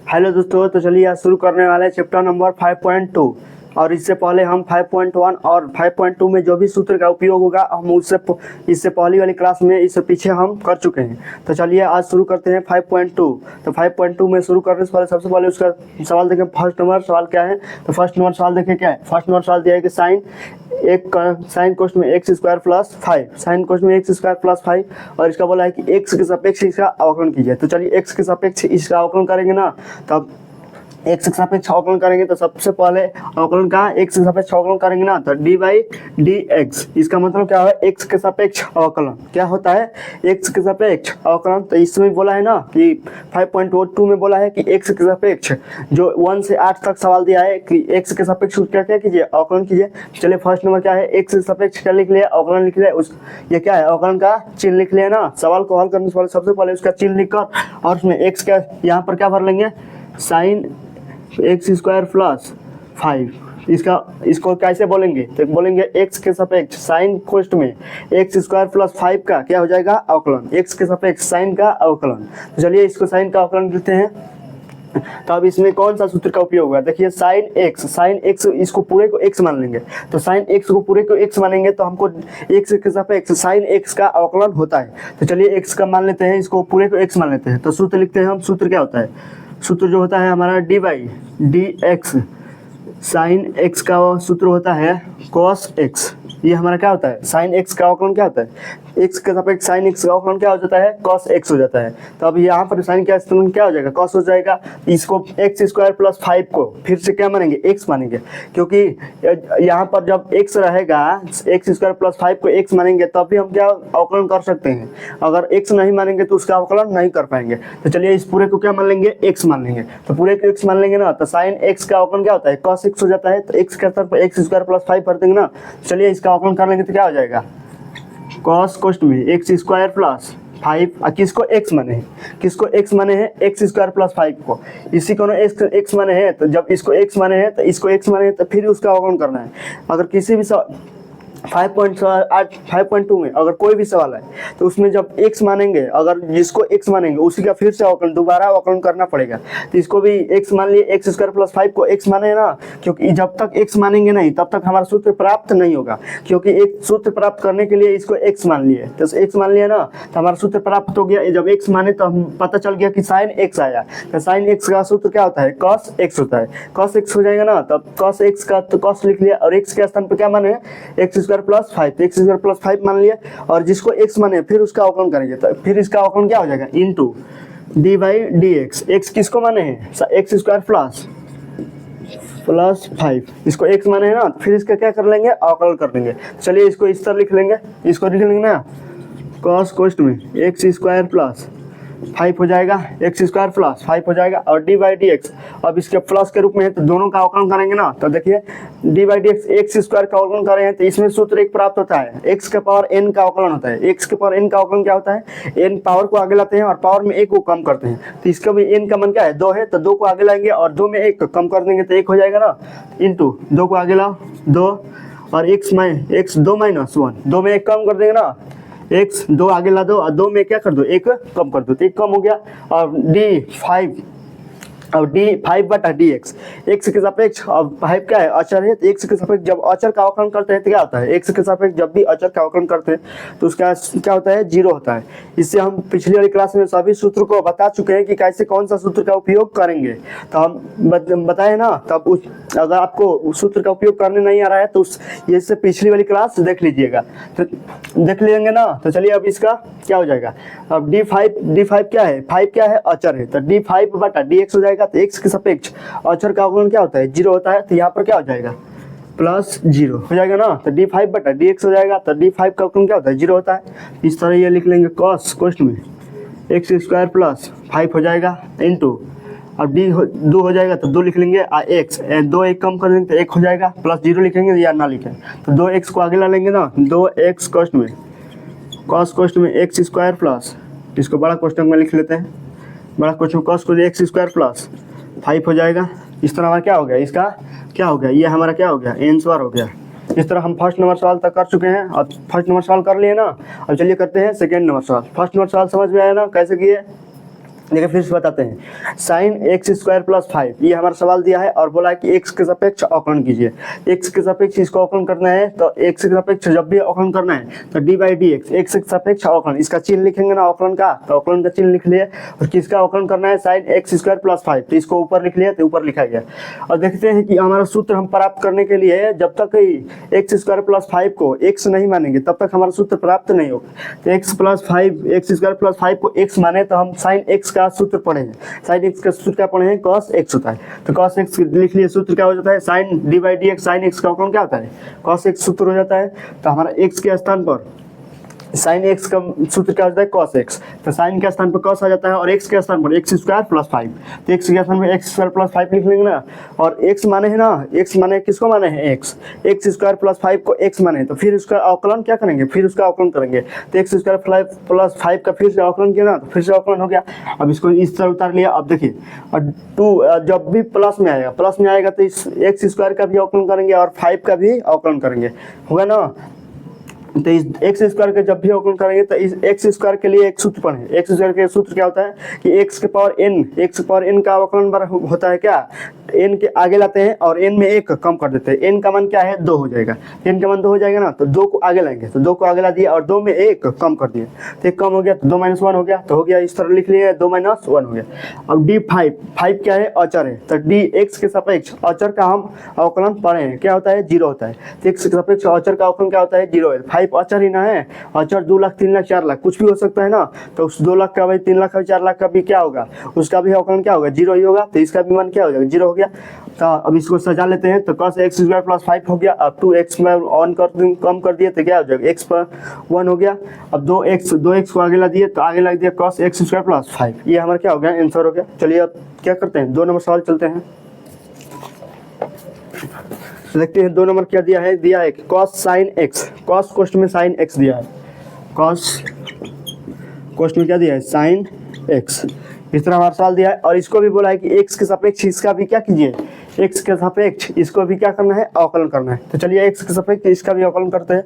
Hello दोस्तों, तो चलिए आज शुरू करने वाले हैं चैप्टर नंबर 5.2। और इससे पहले हम 5.1 और 5.2 में जो भी सूत्र का उपयोग होगा हम इससे पहली वाली क्लास में इससे पीछे हम कर चुके हैं। तो चलिए आज शुरू करते हैं 5.2। तो 5.2 में शुरू करने से पहले सबसे पहले उसका सवाल देखें। फर्स्ट नंबर सवाल क्या है, तो फर्स्ट नंबर सवाल देखें क्या है। फर्स्ट नंबर सवाल दिया है कि साइन कोष्ठ में एक्स स्क्वायर प्लस 5, साइन कोष्ठ में एक्स स्क्वायर प्लस 5, और इसका बोला है कि एक्स के सापेक्ष इसका अवकलन कीजिए। तो चलिए एक्स के सापेक्ष इसका अवकलन करेंगे ना, तब एक्स के सापेक्ष अवकलन करेंगे तो सबसे पहले अवकलन का एक्स के सापेक्ष अवकलन करेंगे ना, तो डी बाई डी एक्स। इसका मतलब क्या है, एक्स के सापेक्ष अवकलन क्या होता है, एक्स के सापेक्ष अवकलन। तो इसमें बोला है ना कि 5.2 में बोला है कि एक्स के सापेक्ष जो 1 से 8 तक सवाल दिया है कि एक्स के सापेक्ष क्या क्या कीजिए, अवकलन कीजिए। चलिए फर्स्ट नंबर क्या है, एक्स के सापेक्ष क्या लिख लिया, अवकलन लिख लिया। ये क्या है, अवकलन का चिन्ह लिख लिया ना। सवाल को हल करने से पहले सबसे पहले उसका चिन्ह लिखकर और उसमें एक्स का यहाँ पर क्या भर लेंगे, साइन एक्स स्क्वायर प्लस 5। इसको कैसे बोलेंगे, तो बोलेंगे एक्स के सापेक्ष साइन कोष्ठ में एक्स स्क्वायर प्लस 5 का क्या हो जाएगा, अवकलन। एक्स के सापेक्ष साइन का अवकलन। तो चलिए इसको साइन का अवकलन लिखते हैं। तो अब इसमें कौन सा सूत्र का उपयोग होगा, देखिए साइन एक्स इसको पूरे को एक्स मान लेंगे। तो साइन एक्स को पूरे को एक्स मानेंगे तो हमको एक्स के सापेक्ष साइन एक्स का अवकलन होता है। तो चलिए एक्स का मान लेते हैं, इसको पूरे को एक्स मान लेते हैं। तो सूत्र लिखते हैं हम। सूत्र क्या होता है, सूत्र जो होता है हमारा D by d x, sine x का सूत्र होता है कॉस एक्स। ये हमारा क्या होता है, साइन एक्स का अवकलन क्या होता है, एक्स के सापेक्ष साइन एक्स का अवकलन क्या हो जाता है, कॉस एक्स हो जाता है। तो अब यहाँ पर साइन का स्थान क्या हो जाएगा, कॉस हो जाएगा। इसको एक्स स्क्वायर प्लस 5 को फिर से क्या मानेंगे, एक्स मानेंगे, क्योंकि यहाँ पर जब एक्स रहेगा, एक्स स्क्वायर प्लस 5 को एक्स मानेंगे तब भी हम क्या अवकलन कर सकते हैं। अगर एक्स नहीं मानेंगे तो उसका अवकलन नहीं कर पाएंगे। तो चलिए इस पूरे को क्या मान लेंगे, एक्स मान लेंगे। तो पूरे को एक्स मान लेंगे ना, तो साइन एक्स का अवकलन क्या होता है, कॉस एक्स हो जाता है। तो एक्स के स्थान पर एक्स स्क्वायर प्लस 5 भर देंगे ना। चलिए इसका अवकलन कर लेंगे तो क्या हो जाएगा, कॉस कोष्ठ में एक्स स्क्वायर प्लस 5। किसको एक्स माने हैं, किसको एक्स माने हैं, एक्स स्क्वायर प्लस 5 को। इसी को एक्स माने हैं, तो जब इसको एक्स माने हैं तो इसको एक्स माने हैं, तो फिर उसका अवकलन करना है। अगर किसी भी 5.2 में अगर कोई भी सवाल है तो उसमें जब x मानेंगे, अगर जिसको x मानेंगे उसी का फिर से अवकलन दोबारा अवकलन करना पड़ेगा। तो इसको भी x मान लिए, एक्स स्क्वायर प्लस 5 को x माने ना, क्योंकि जब तक x मानेंगे नहीं तब तक हमारा सूत्र प्राप्त नहीं होगा। क्योंकि एक सूत्र प्राप्त करने के लिए इसको x मान लिए, तो x मान लिया ना तो हमारा सूत्र प्राप्त हो गया। जब x माने तो हम पता चल गया कि साइन x आया। तो साइन x का सूत्र क्या होता है, कॉस x होता है। कॉस x हो जाएगा ना, तब कॉस x का तो कॉस लिख लिया, और x के स्थान पर क्या माने, x square plus 5, x square plus 5 मान लिया। और जिसको x माने फिर उसका अवकलन करेंगे, तो फिर इसका अवकलन क्या हो जाएगा, into D by d x. X किसको माने हैं, एक्स स्क्वायर प्लस 5, इसको x माने हैं ना, फिर इसका क्या कर लेंगे, अवकलन कर देंगे। चलिए इसको इस तरह लिख लेंगे, इसको लिख लेंगे ना, कॉस कोष्ठ में एक्स स्क्वायर प्लस 5 हो जाएगा, एक्स स्क्वायर प्लस 5 हो जाएगा, और डी बाई डी एक्स। अब इसके प्लस के रूप में है तो दोनों का अवकलन करेंगे ना। तो देखिए D by d x, x square का अवकलन करें तो इसमें सूत्र एक प्राप्त होता है, एक्स के पावर एन का अवकलन होता है। एक्स के पावर एन का अवकलन क्या होता है, एन पावर को आगे लाते हैं और पावर में 1 को कम करते हैं। तो इसका भी एन का मान क्या है, 2 है, तो 2 को आगे लाएंगे और 2 में 1 कम कर देंगे तो 1 हो जाएगा ना, इंटू 2 को आगे लाओ 2, और x 2 माइनस 1, 2 में 1 कम कर देंगे ना, x 2 आगे ला दो और 2 में क्या कर दो, 1 कम कर दो, तो 1 कम हो गया। और d5 और d5 बटा dx, x के सापेक्ष, अब 5 क्या है, अचर है, तो x के सापेक्ष जब अचर का अवकलन करते हैं तो क्या होता है, x के सापेक्ष जब भी अचर का अवकलन करते हैं तो उसका क्या होता है, 0 होता है। इससे हम पिछली वाली क्लास में सभी सूत्र को बता चुके हैं कि कैसे कौन सा सूत्र का उपयोग करेंगे। तो हम बताए ना, तब अगर आपको सूत्र का उपयोग करने नहीं आ रहा है तो ये से पिछली वाली क्लास देख लीजिएगा, तो देख लेंगे ना। तो चलिए अब इसका क्या हो जाएगा, अब d5 क्या है, 5 क्या है, अचर है, तो d5 बटा dx हो जाएगा। तो x के सापेक्ष अचर का अवकलन क्या होता है, 0 होता है, तो यहाँ पर क्या हो जाएगा, प्लस 0 हो जाएगा ना। तो d5 बटा dx हो जाएगा, तो d5 का अवकलन क्या होता है, 0 होता है। इस तरह ये लिख लेंगे, कॉस कोष्ठ में एक्स स्क्वायर प्लस 5 हो जाएगा, इंटू अब d2 हो जाएगा तो 2 लिख लेंगे, x 2 1 कम कर देंगे तो 1 हो जाएगा, प्लस 0 लिखेंगे या ना लिखें तो 2x को आगे ला लेंगे ना, 2x कोष्ठ में कॉस कोष्ठ में एक्स स्क्वायर प्लस, इसको बड़ा क्वेश्चन में लिख लेते हैं, बड़ा क्वेश्चन कॉस को एक्स स्क्वायर प्लस 5 हो जाएगा। इस तरह हमारा क्या हो गया, इसका क्या हो गया, ये हमारा क्या हो गया, आंसर हो गया। इस तरह हम फर्स्ट नंबर सवाल तक कर चुके हैं और फर्स्ट नंबर सवाल कर लिए ना। अब चलिए करते हैं सेकेंड नंबर सवाल। फर्स्ट नंबर सवाल समझ में आया ना, कैसे किए, देखिए फिर से बताते हैं, साइन एक्स स्क्वायर प्लस 5, ये हमारा सवाल दिया है और बोला है कि एक्स के सापेक्ष अवकलन कीजिए। एक्स के सापेक्ष इसको अवकलन करना है, तो एक्स के सापेक्ष जब भी अवकलन करना है तो D by d x, x के सापेक्ष अवकलन, इसका चिन्ह लिखेंगे ना अवकलन का, तो अवकलन का चिन्ह लिख लिए। और किसका अवकलन करना है, साइन एक्स स्क्वायर प्लस 5, तो इसको ऊपर लिख लिया, तो ऊपर लिखा गया। और देखते हैं कि हमारा सूत्र हम प्राप्त करने के लिए जब तक एक्स स्क्वायर प्लस 5 को एक्स नहीं मानेंगे तब तक हमारा सूत्र प्राप्त नहीं होगा। तो एक्स स्क्वायर प्लस 5 को एक्स माने तो हम साइन एक्स का सूत्र पढ़े हैं, साइन एक्स का सूत्र क्या पढ़े हैं, कॉस एक्स होता है। तो कॉस एक्स लिख लिए, सूत्र क्या हो जाता है, sine d by d x, sine x का अवकलन क्या होता है, कॉस एक्स सूत्र हो जाता है। तो हमारा एक्स के स्थान पर साइन एक्स का सूत्र क्या होता है, कॉस एक्स, तो साइन के स्थान पर कॉस आ जाता है और एक्स के स्थान पर एक्स स्क्वायर प्लस 5, तो एक्स के स्थान पर एक्स स्क्वायर प्लस 5 लिख लेंगे ना। और एक्स माने है ना, एक्स माने किसको माने हैं, एक्स, एक्स स्क्वायर प्लस 5 को एक्स माने, तो फिर उसका अवकलन क्या करेंगे, फिर उसका अवकलन करेंगे। तो एक्स स्क्वायर प्लस 5 का फिर से अवकलन किया ना, तो फिर से अवकलन हो गया। अब इसको इस तरह उतार लिया। अब देखिए, और 2 जब भी प्लस में आएगा तो इस एक्स स्क्वायर का भी अवकलन करेंगे और 5 का भी अवकलन करेंगे, होगा ना। तो इस एक्स स्क्वायर के जब भी अवकलन करेंगे तो इस एक्स स्क्वायर के लिए एक सूत्र पढ़ें। एक्स स्क्वायर के सूत्र क्या होता है कि एक्स के पावर एन का अवकलन होता है क्या, एन के आगे लाते हैं और एन में 1 कम कर देते हैं। एन का मान क्या है, 2 हो जाएगा, एन का मान 2 हो जाएगा ना, तो 2 को आगे लाएंगे, तो 2 को आगे ला दिया और 2 में 1 कम कर दिए, तो 1 कम हो गया तो 2 - 1 हो गया, तो हो गया इस तरह लिख लिए 2 - 1 हो गया। अब डी 5 क्या है, अचर है, तो डी एक्स के सापेक्ष अचर का हम अवकलन पढ़े हैं, क्या होता है, 0 होता है। तो एक्स के सापेक्ष अचर का अवकलन क्या होता है, 0 है। 5 अचर ही ना है, अचर 2 लाख 3 लाख 4 लाख कुछ भी हो सकता है ना, तो उस 2 लाख का भाई 3 लाख का 4 लाख का भी क्या होगा, उसका भी अवकलन क्या होगा, 0 ही होगा, तो इसका भी मान क्या हो जाएगा, 0 हो गया। तो अब इसको सजा लेते हैं, तो cos एक्स स्क्वायर प्लस 5 हो गया। अब 2x में ऑन कम कर दिए तो क्या हो जाएगा, x पर 1 हो गया। अब 2x को आगे ला दिए तो आगे लग दिया cos एक्स स्क्वायर प्लस 5, ये हमारा क्या हो गया, आंसर हो गया। चलिए अब क्या करते हैं, 2 नंबर सवाल चलते हैं, देखते हैं 2 नंबर क्या दिया है, cos साइन एक्स, cos कोष्ट में साइन एक्स दिया है, cos कोष्ट में क्या दिया है, साइन एक्स, इस तरह हमारा सवाल दिया है। और इसको भी बोला है कि एक्स के सापेक्ष इसका भी क्या कीजिए, एक्स के सापेक्ष इसको भी क्या करना है, अवकलन करना है। तो चलिए एक्स के सापेक्ष इसका भी अवकलन करते हैं।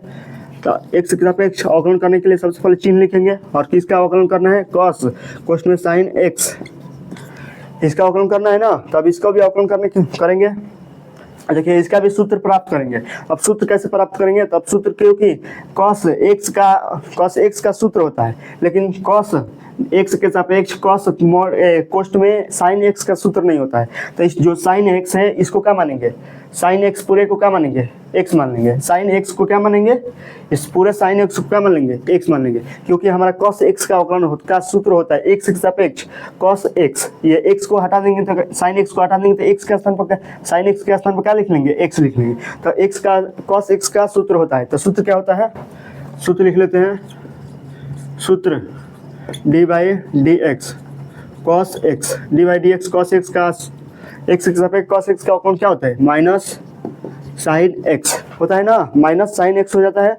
तो एक्स के सापेक्ष अवकलन करने के लिए सबसे पहले चिन्ह लिखेंगे और किसका अवकलन करना है, cos कोष्ट में साइन एक्स, इसका अवकलन करना है ना, तो अब इसको भी अवकलन करेंगे। देखिए इसका भी सूत्र प्राप्त करेंगे। अब सूत्र कैसे प्राप्त करेंगे, तो अब सूत्र क्योंकि cos एक्स का सूत्र होता है, लेकिन cos एक्स के सापेक्ष कोष्ट में साइन एक्स का सूत्र नहीं होता है। तो इस जो साइन एक्स है इसको क्या मानेंगे, साइन एक्स पूरे को क्या मानेंगे, एक्स मान लेंगे। साइन एक्स को क्या मानेंगे, इस पूरे साइन एक्स को क्या मान लेंगे, एक्स मान लेंगे, क्योंकि हमारा cos एक्स का अवकलन का सूत्र होता है एक्स के सापेक्ष cos एक्स। ये एक्स को हटा देंगे तो साइन एक्स को हटा देंगे तो एक्स के स्थान पर साइन एक्स के स्थान पर क्या लिख लेंगे, एक्स लिख लेंगे। तो एक्स का cos एक्स का सूत्र होता है, तो सूत्र क्या होता है, सूत्र लिख लेते हैं, सूत्र D by d x cos x, D by d x cos x का एक्स के सापेक्ष कॉस एक्स का अवकलन क्या होता है, माइनस साइन एक्स होता है ना, माइनस साइन एक्स हो जाता है।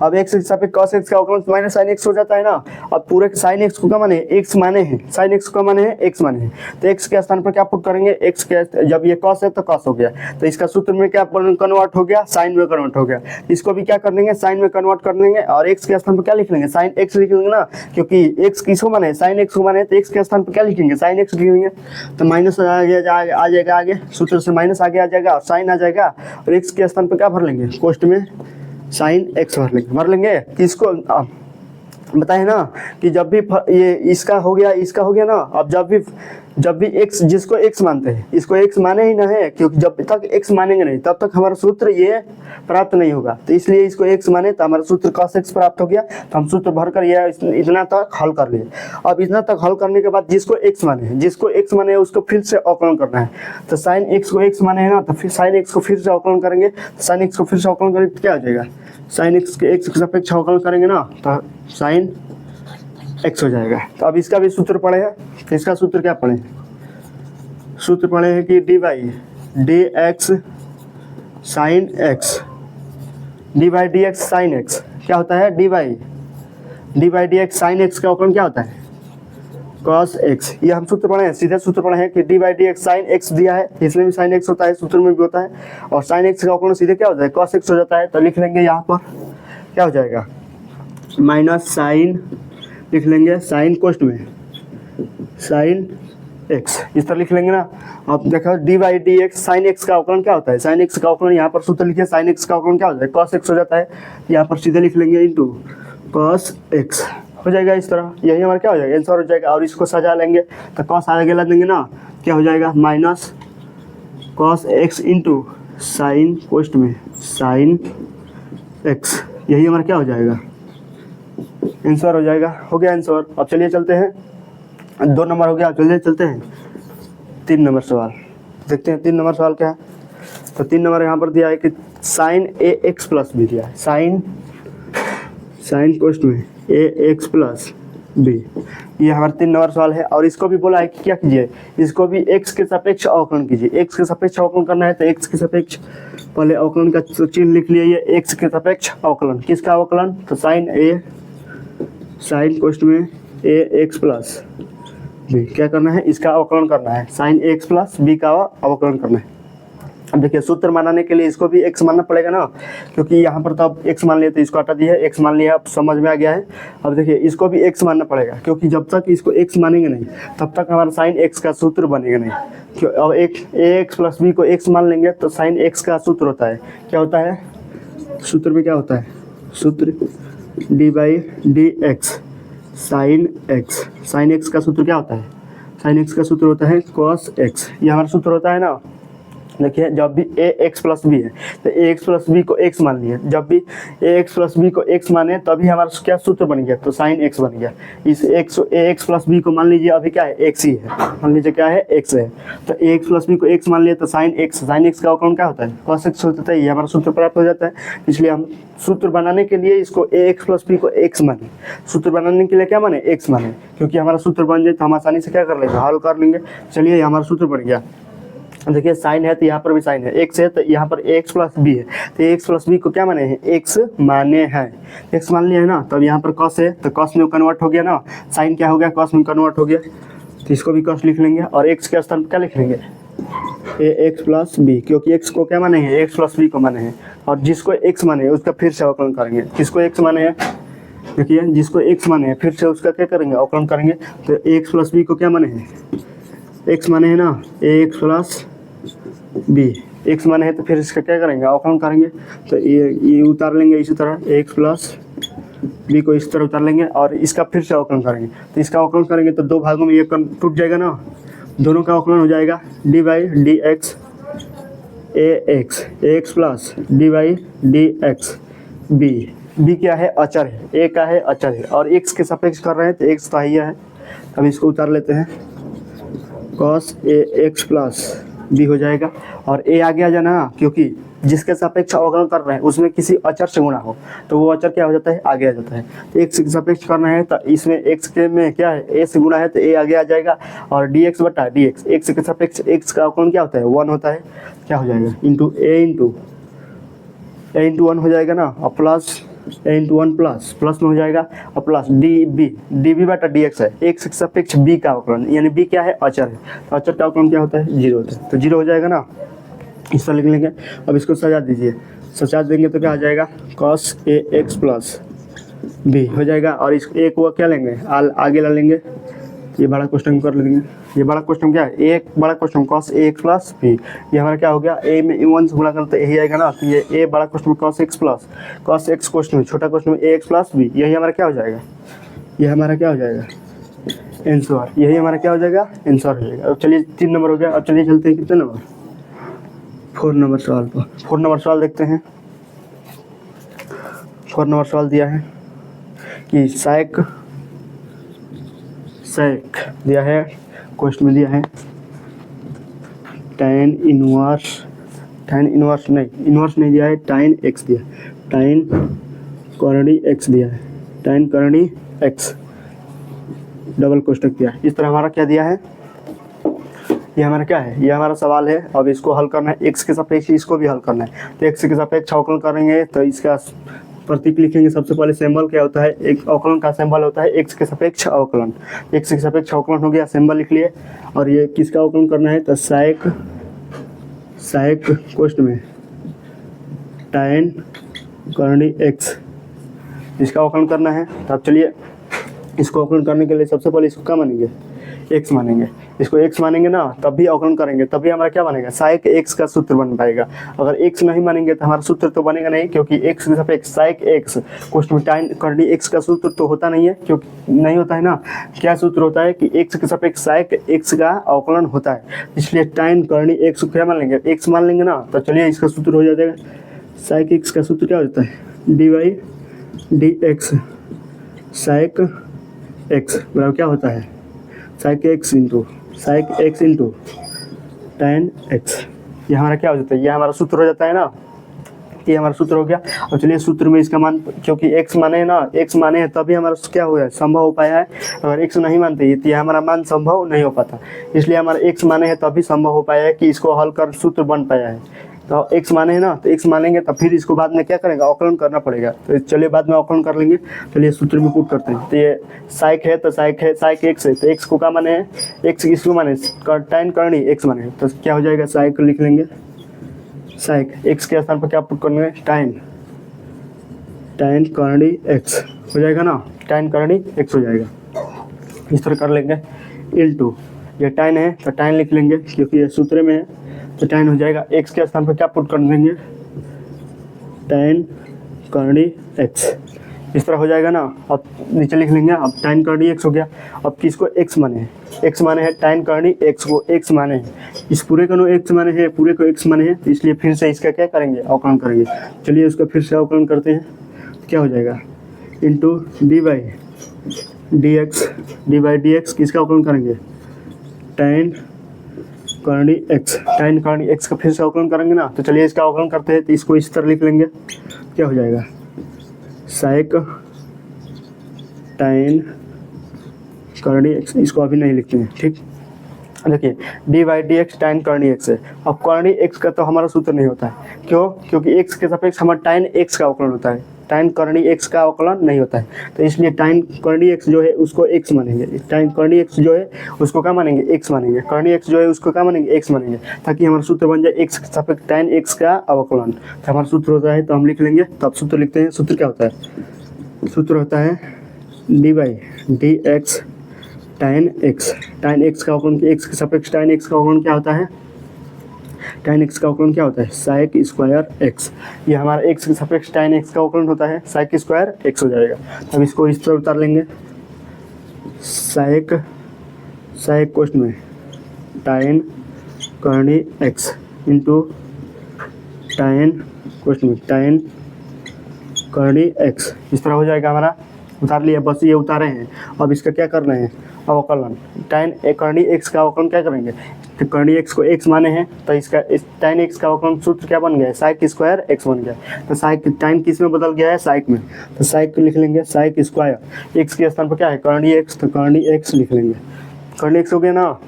अब एक्स के सापेक्ष cos एक्स का अवकलन माइनस साइन एक्स हो जाता है ना। अब पूरे साइन एक्स को क्या माने, एक्स माने हैं, साइन एक्स को माने हैं, एक्स माने हैं, तो एक्स के स्थान पर क्या पुट करेंगे, एक्स के जब ये cos है तो cos हो गया, तो इसका सूत्र में क्या कन्वर्ट हो गया, साइन में कन्वर्ट हो गया। इसको भी क्या कर देंगे, साइन में कन्वर्ट कर देंगे और एक्स के स्थान पर क्या लिख लेंगे, साइन एक्स लिख लेंगे ना, क्योंकि एक्स किसको माने, साइन एक्स को माने, तो एक्स के स्थान पर क्या लिखेंगे, साइन एक्स लिख लेंगे। तो माइनस आ जाएगा आगे, सूत्र से माइनस आगे आ जाएगा और साइन आ जाएगा और एक्स के स्थान पर क्या भर लेंगे, कोष्ट में साइन एक्स भर लेंगे। किसको बताए ना कि जब भी ये इसका हो गया ना। अब जब भी एक्स, जिसको एक्स मानते हैं इसको एक्स माने ही ना है, क्योंकि जब तक एक्स मानेंगे नहीं तब तक हमारा सूत्र ये प्राप्त नहीं होगा, तो इसलिए इसको एक्स माने तो हमारा सूत्र cos एक्स प्राप्त हो गया। तो हम सूत्र भरकर ये इतना तक हल कर लिए। अब इतना तक हल करने के बाद जिसको एक्स माने उसको फिर से अवकलन करना है। तो साइन एक्स को एक्स माने है ना, तो फिर साइन एक्स को फिर से अवकलन करेंगे। साइन एक्स को फिर से अवकलन करेंगे तो क्या हो जाएगा, साइन एक्स के सापेक्ष अवकलन करेंगे ना, तो साइन एक्स हो जाएगा। तो अब इसका भी सूत्र पढ़े हैं, तो इसका सूत्र क्या पढ़े, सूत्र पढ़े हैं कि D by d x sine x, D by d x sine x क्या होता है, D by d x sine x का अवकलन क्या होता है, cos एक्स। ये हम सूत्र पढ़े हैं, सीधे सूत्र पढ़े हैं कि D by d x sine x दिया है, इसमें भी साइन एक्स होता है, सूत्र में भी होता है, और साइन एक्स का अवकलन सीधे क्या होता है, cos एक्स हो जाता है। तो लिख लेंगे यहाँ पर क्या हो जाएगा, माइनस साइन लिख लेंगे, साइन कोष्ट में साइन एक्स, इस तरह लिख लेंगे ना। अब देखो D by d x, sine x का अवकलन क्या होता है, साइन एक्स का अवकलन यहाँ पर सूत्र लिखिए, साइन एक्स का अवकलन क्या होता है, कॉस एक्स हो जाता है, यहाँ पर सीधे लिख लेंगे इंटू कॉस एक्स हो जाएगा इस तरह, यही हमारा क्या हो जाएगा आंसर हो जाएगा। और इसको सजा लेंगे तो कॉस आगे ला देंगे ना, क्या हो जाएगा minus cos x into sine post में साइन एक्स, यही हमारा क्या हो जाएगा आंसर हो जाएगा। हो गया आंसर। अब चलिए चलते हैं, 2 नंबर हो गया। अब चलिए चलते हैं 3 नंबर सवाल, देखते हैं 3 नंबर सवाल क्या है। तो 3 नंबर यहाँ पर दिया है कि साइन ए एक्स प्लस बी दिया है, साइन पोस्ट में ए एक्स प्लस बी, ये हमारा 3 नंबर सवाल है। और इसको भी बोला है कि क्या कीजिए, इसको भी x के सापेक्ष अवकलन कीजिए। x के सापेक्ष अवकलन करना है तो x के सापेक्ष पहले अवकलन का चिन्ह लिख लिए, ये x के सापेक्ष अवकलन, किसका अवकलन, तो साइन पोस्ट में ए एक्स प्लस बी, क्या करना है, इसका अवकलन करना है, साइन एक्स प्लस बी का अवकलन करना है। अब देखिए सूत्र बनाने के लिए इसको भी x मानना पड़ेगा ना, क्योंकि यहाँ पर तो अब x मान लिया तो इसको हटा दिया है, x मान लिया, अब समझ में आ गया है। अब देखिए इसको भी x मानना पड़ेगा, क्योंकि जब तक इसको x मानेंगे नहीं तब तक हमारा साइन x का सूत्र बनेगा नहीं। क्यों, अब ax प्लस बी को x मान लेंगे तो साइन x का सूत्र होता है, क्या होता है, सूत्र में क्या होता है, सूत्र D by d x sine x का सूत्र क्या होता है, साइन एक्स का सूत्र होता है कॉस एक्स, ये हमारा सूत्र होता है ना। देखिए जब भी ए एक्स प्लस बी है तो ए एक्स प्लस बी को x मान लिया, जब भी ए एक्स प्लस बी को x माने तभी हमारा क्या सूत्र बन गया, तो साइन x बन गया। इस ए एक्स प्लस बी को मान लीजिए अभी क्या है, x ही है, मान लीजिए क्या है, x है, तो ए एक्स प्लस बी को x मान लिया तो साइन x का अवकलन क्या होता है, cos x होता है, ये हमारा सूत्र प्राप्त हो जाता है। इसलिए हम सूत्र बनाने के लिए इसको ए एक्स प्लस बी को x माने, सूत्र बनाने के लिए क्या माने, x माने, क्योंकि हमारा सूत्र बन जाए तो हम आसानी से क्या कर लेंगे, हल कर लेंगे। चलिए ये हमारा सूत्र बन गया। देखिए साइन है तो यहाँ पर भी साइन है, x है तो यहाँ पर x प्लस बी है, तो x प्लस बी को क्या माने हैं, x माने हैं, x मान लिया है ना। तब यहाँ पर cos है तो cos में कन्वर्ट हो गया ना, साइन क्या हो गया, cos में कन्वर्ट हो गया, तो इसको भी cos लिख लेंगे। और x के स्थान पर क्या लिख लेंगे, ए एक्स प्लस बी, क्योंकि x को क्या माने हैं, x प्लस बी को माने हैं। और जिसको x माने हैं उसका फिर से अवकलन करेंगे, किसको x माने हैं, देखिए जिसको x माने हैं फिर से उसका क्या करेंगे, अवकलन करेंगे। तो x प्लस बी को क्या माने हैं, x माने हैं ना, ए एक्स प्लस बी, x माने है तो फिर इसका क्या करेंगे, अवकलन करेंगे। तो ये उतार लेंगे इसी तरह, x प्लस बी को इस तरह उतार लेंगे और इसका फिर से अवकलन करेंगे। तो इसका अवकलन करेंगे तो 2 भागों में ये टूट जाएगा ना, दोनों का अवकलन हो जाएगा d by d x a x plus d by d x b. B क्या है, अचर है, ए का है अचर है, और x के सापेक्ष कर रहे हैं तो x स्थायी है। अब इसको उतार लेते हैं, cos ए एक्स प्लस बी हो जाएगा। और a आगे आ जाना, क्योंकि जिसके सापेक्ष अवकलन कर रहे हैं उसमें किसी अचर से गुणा हो तो वो अचर क्या हो जाता है, आगे आ जाता है। तो x के सापेक्ष करना है तो इसमें x के में क्या है, a से गुणा है तो a आगे आ जाएगा, और dx बटा dx, x के सापेक्ष x का अवकलन क्या होता है, 1 होता है, क्या हो जाएगा, इंटू a इंटू 1 हो जाएगा ना, और प्लस a इंटू 1 प्लस में हो जाएगा, और प्लस डी बी बटा डी एक्स है, x के सापेक्ष b का अवकलन, यानी b क्या है, अचर है, तो अचर का अवकलन क्या होता है, 0 होता है, तो 0 हो जाएगा ना, इस तरह लिख लेंगे। अब इसको सजा दीजिए, सजा देंगे तो क्या आ जाएगा, cos ए एक्स प्लस बी हो जाएगा। और इस a को क्या लेंगे, आगे ला लेंगे, ये बड़ा क्वेश्चन कर लेंगे। ये बड़ा क्वेश्चन क्या है, एक बड़ा क्वेश्चन cos ए एक्स प्लस बी, ये हमारा क्या हो गया, a में 1 से गुणा करते यही आएगा ना, तो ये a बड़ा क्वेश्चन cos एक्स क्वेश्चन में, छोटा क्वेश्चन में ए एक्स प्लस बी, यही हमारा क्या हो जाएगा, ये हमारा क्या हो जाएगा आंसर, यही हमारा क्या हो जाएगा आंसर हो जाएगा। अब चलिए 3 नंबर हो गया। अब चलिए चलते हैं कितने नंबर, 4 नंबर सवाल पर। 4 नंबर सवाल देखते हैं। 4 नंबर सवाल दिया है कि sec दिया है, क्वेश्चन में दिया है tan इनवर्स नहीं दिया है, tan x दिया है, tan कॉर्डी x दिया है, tan कॉर्डी x डबल कोष्टक दिया है। इस तरह हमारा क्या दिया है, ये हमारा क्या है, ये हमारा सवाल है। अब इसको हल करना है, x के सापेक्ष इसको भी हल करना है, तो x के सापेक्ष अवकलन करेंगे तो इसका प्रतीक लिखेंगे। सबसे पहले सिंबल क्या होता है, एक अवकलन का सिंबल होता है x के सापेक्ष अवकलन, x के सापेक्ष अवकलन हो गया, सिंबल लिख लिए। और ये किसका अवकलन करना है, तो sec कोष्ट में tan कॉर्डी x, इसका अवकलन करना है। तो अब चलिए इसको अवकलन करने के लिए सबसे पहले इसको क्या मानेंगे, x मानेंगे, इसको x मानेंगे ना तब भी अवकलन करेंगे, तभी हमारा क्या बनेगा, साइक x का सूत्र बन पाएगा। अगर x नहीं मानेंगे तो हमारा सूत्र तो बनेगा नहीं, क्योंकि x के सापेक्ष साइक x कोष्ठ में tan करनी x का सूत्र तो होता नहीं है, क्योंकि नहीं होता है ना। क्या सूत्र होता है कि x के सापेक्ष साइक x का अवकलन होता है, इसलिए tan करनी x क्या मान लेंगे, x मान लेंगे ना। तो चलिए इसका सूत्र हो जाएगा, साइक x का सूत्र क्या होता है, dy/dx साइक x बराबर क्या होता है, साइक x इंटू tan x। ये हमारा क्या हो जाता है, ये हमारा सूत्र हो जाता है ना, ये हमारा सूत्र हो गया। और चलिए सूत्र में इसका मान, क्योंकि x माने है ना, x माने हैं तभी हमारा क्या हुआ है, संभव हो पाया है। अगर x नहीं मानते तो ये हमारा मान संभव नहीं हो पाता, इसलिए हमारा x माने हैं तभी संभव हो पाया है कि इसको हल कर सूत्र बन पाया है। तो x माने है ना, तो x मानेंगे तो फिर इसको बाद में क्या करेंगे, अवकलन करना पड़ेगा। तो चलिए बाद में अवकलन कर लेंगे। चलिए सूत्र में पुट करते हैं। तो ये साइक है, तो साइक x है, तो x को क्या माने हैं, x इसको माने tan करनी x माने हैं, तो क्या हो जाएगा, साइक लिख लेंगे, साइक x के स्थान पर क्या पुट करेंगे, tan करनी x हो जाएगा ना, tan करनी x हो जाएगा। इस तरह कर लेंगे, इंटू ये tan है तो tan लिख लेंगे क्योंकि ये सूत्र में है, तो tan हो जाएगा, x के स्थान पर क्या पुट कर देंगे, tan करनी x। इस तरह हो जाएगा ना। अब नीचे लिख लेंगे, अब tan करनी x हो गया। अब किसको x माने हैं, x माने हैं, tan करनी x को x माने हैं, इस पूरे को x माने हैं, पूरे को x माने हैं, तो इसलिए फिर से इसका क्या करेंगे, अवकलन करेंगे। चलिए उसका फिर से अवकलन करते हैं, तो क्या हो जाएगा, इंटू dy/dx किसका अवकलन करेंगे, tan करनी x का फिर से अवकलन करेंगे ना। तो चलिए इसका अवकलन करते हैं, तो इसको इस तरह लिख लेंगे, क्या हो जाएगा, साइक tan करनी x, इसको अभी नहीं लिखते हैं, ठीक। देखिए dy/dx tan करनी x है। अब करनी x का तो हमारा सूत्र नहीं होता है, क्यों, क्योंकि x के सापेक्ष हमारा tan x का अवकलन होता है, tan करनी x का अवकलन नहीं होता है, तो इसलिए tan करनी x जो है उसको x मानेंगे, tan करनी x जो है उसको क्या मानेंगे, x मानेंगे, करनी x जो है उसको क्या मानेंगे, x मानेंगे, ताकि हमारा सूत्र बन जाए x के सापेक्ष tan x का अवकलन। तो हमारा सूत्र होता है, तो हम लिख लेंगे, तब सूत्र लिखते हैं। सूत्र क्या होता है, सूत्र होता है dy/dx tan x का अवकलन, x के सापेक्ष tan x का अवकलन क्या होता है, tan x का अवकलन क्या होता है, साइक स्क्वायर x। ये हमारा x के सापेक्ष tan x का अवकलन होता है, साइक स्क्वायर x हो जाएगा। अब इसको इस तरह उतार लेंगे, साइक कोष्ठ में tan करनी x इंटू tan कोष्ठ में tan करनी x। इस तरह हो जाएगा हमारा, उतार लिया, बस ये उतारे हैं। अब इसका क्या करना है, अवकलन, tan करनी x का अवकलन क्या करेंगे, तो करनी x को x माने हैं, तो इसका tan x का अवकलन सूत्र क्या बन गया, साइक स्क्वायर x बन गया। तो साइक tan किस में बदल गया है, साइक में, तो साइक लिख लेंगे, साइक स्क्वायर x के स्थान पर क्या है, करनी x, तो करनी x लिख लेंगे, करनी x हो गया ना,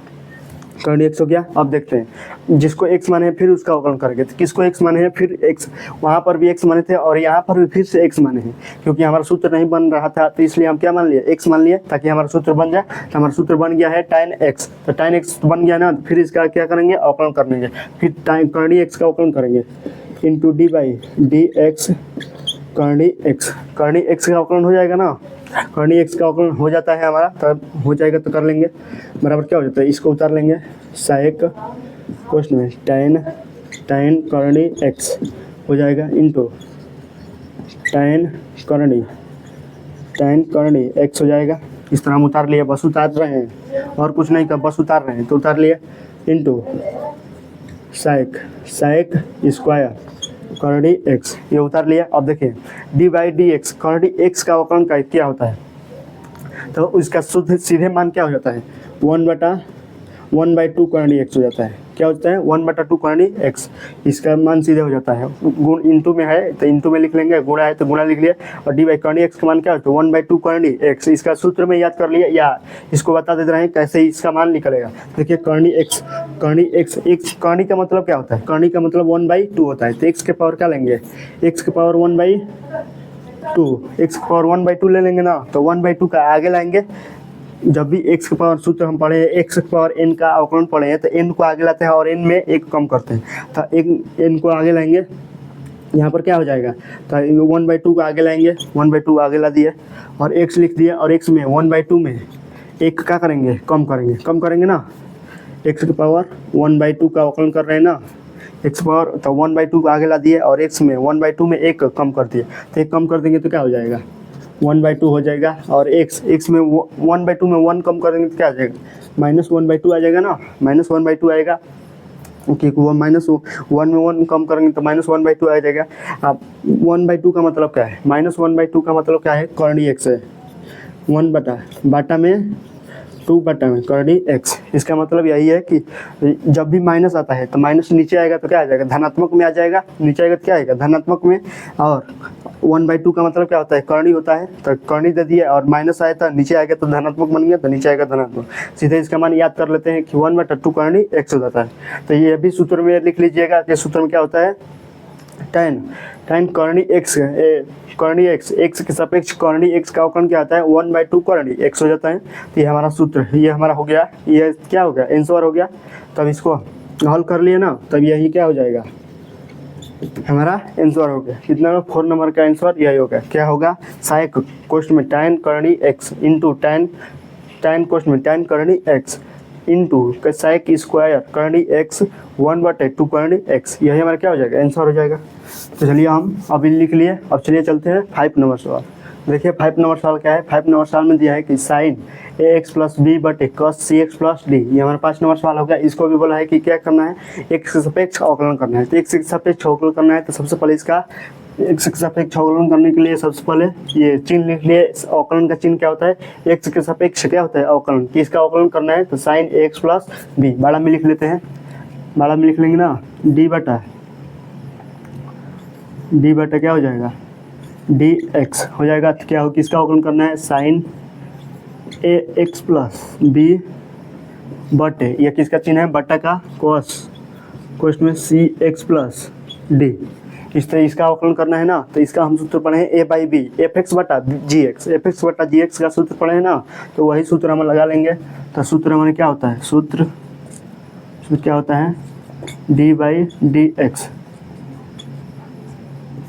करनी x हो गया। अब देखते हैं, जिसको x माने हैं फिर उसका अवकलन करेंगे, तो किसको x माने हैं, फिर x, वहाँ पर भी x माने थे और यहाँ पर भी फिर से x माने हैं, क्योंकि हमारा सूत्र नहीं बन रहा था, तो इसलिए हम क्या मान लिए, x मान लिए, ताकि हमारा सूत्र बन जाए। तो हमारा सूत्र बन गया है tan x, तो tan x बन गया ना, फिर इसका क्या करेंगे, अवकलन कर लेंगे, फिर करनी x का अवकलन करेंगे, इंटू dy/dx करनी x का अवकलन हो जाएगा ना, करनी x का अवकलन हो जाता है हमारा, तब हो जाएगा तो कर लेंगे, बराबर क्या हो जाता है, इसको उतार लेंगे, साइक कोष्ठ में tan करनी x हो जाएगा, इंटू tan करनी x हो जाएगा। इस तरह हम उतार लिए, बस उतार रहे हैं और कुछ नहीं कर, बस उतार रहे हैं, तो उतार लिए, इंटू साइक स्क्वायर करनी x, ये उतार लिया। अब देखिए dy/dx करनी x का अवकलन का क्या होता है, तो उसका शुद्ध सीधे मान क्या हो जाता है, 1/2 करनी x हो जाता है, क्या होता है, 1/2 करनी x, इसका मान सीधे हो जाता है। गुण इंटू में है तो इंटू में लिख लेंगे, गुणा है तो गुणा लिख लिया, और डी बाई करनी x का मान क्या होता है, 1/2 करनी x। इसका सूत्र में याद कर लिया, या इसको बता देते रहे कैसे इसका मान निकलेगा। देखिए करनी x करनी का मतलब क्या होता है, करनी का मतलब 1/2 होता है, तो x के पावर क्या लेंगे, x के पावर 1/2, x के पावर 1/2 ले लेंगे ना, तो 1/2 का आगे लाएंगे। जब भी x के पावर सूत्र हम पढ़े, x के पावर n का अवकलन पढ़े हैं, तो n को आगे लाते हैं और n में एक कम करते हैं, तो n को आगे लाएंगे, यहाँ पर क्या हो जाएगा, तो 1/2 को आगे लाएंगे, 1/2 आगे ला दिए और x लिख दिए, और x में 1/2 में एक का करेंगे कम करेंगे ना, एक्स की पावर 1/2 का अवकलन कर रहे हैं ना, एक्स पावर तो 1/2 को आगे ला दिए और एक्स में 1/2 में एक कम कर दिए, तो एक कम कर देंगे तो क्या हो जाएगा 1/2 हो जाएगा, और एक्स में 1/2 में 1 कम कर देंगे तो क्या आ जाएगा -1/2 आ जाएगा ना, -1/2 आएगा, क्योंकि वो -1 में 1 कम करेंगे तो -1/2 आ जाएगा। अब 1/2 का मतलब क्या है, -1/2 का मतलब क्या है, कर्णी एक्स है, 1/2 में 2/2 में कर्णी एक्स। इसका मतलब यही है कि जब भी माइनस आता है तो माइनस नीचे आएगा तो क्या आ जाएगा, धनात्मक में आ जाएगा, नीचे आएगा तो क्या आएगा धनात्मक में, और 1/2 का मतलब क्या होता है, कर्णी होता है, तो कर्णी दे दिया और माइनस आया था नीचे आएगा तो धनात्मक बन गया, तो नीचे आएगा धनात्मक। सीधे इसका मान याद कर लेते हैं कि 1/2 कर्णी एक्स हो जाता है। तो ये भी सूत्र में लिख लीजिएगा कि सूत्र में क्या होता है, tan कर्णी एक्स, कर्णी एक्स के सापेक्ष कर्णी एक्स का अवकलन क्या आता है 1/2 कर्णी एक्स हो जाता है। तो ये हमारा सूत्र, ये हमारा हो गया, ये क्या हो गया आंसर हो गया। तब इसको हल कर लिए ना, तब यही क्या हो जाएगा हमारा आंसर हो गया। कितना 4 नंबर का आंसर यही हो गया। क्या होगा, साइक कोष्ठ में tan कर्णी एक्स इंटू tan कोष्ठ में tan कर्णी एक्स इंटू साइक स्क्वायर कर्णी एक्स 1/2 कर्णी एक्स, यही हमारा क्या हो जाएगा आंसर हो जाएगा। तो चलिए हम अभी लिख लिए। अब चलिए चलते हैं 5 नंबर सवाल। देखिए 5 नंबर सवाल क्या है, 5 नंबर सवाल में दिया है कि साइन ax प्लस बी बटे कॉस cx प्लस डी, ये हमारा 5 नंबर सवाल हो गया। इसको भी बोला है कि क्या करना है, एक्स के सापेक्ष अवकलन करना है। तो एक्स के सापेक्ष अवकलन करना है तो सबसे पहले इसका एक्स के सापेक्ष अवकलन करने के लिए सबसे पहले ये चिन्ह लिख लिए। अवकलन का चिन्ह क्या होता है, एक्स के सापेक्ष क्या होता है अवकलन, कि इसका अवकलन करना है तो साइन एक्स प्लस बी, बड़ा में लिख लेते हैं, बड़ा में लिख लेंगे ना, डी बटा क्या हो जाएगा डी एक्स हो जाएगा। तो क्या हो, किसका अवकलन करना है, साइन ए एक्स प्लस बी बटे, ये किसका चिन्ह है बटा का, कोष्ठ में सी एक्स प्लस डी, इस तरह इसका अवकलन करना है ना। तो इसका हम सूत्र पढ़े हैं ए बाई बी एफ एक्स बटा जी एक्स का सूत्र पढ़े हैं ना, तो वही सूत्र हम लगा लेंगे। तो सूत्र हमारे क्या होता है, सूत्र क्या होता है D by d x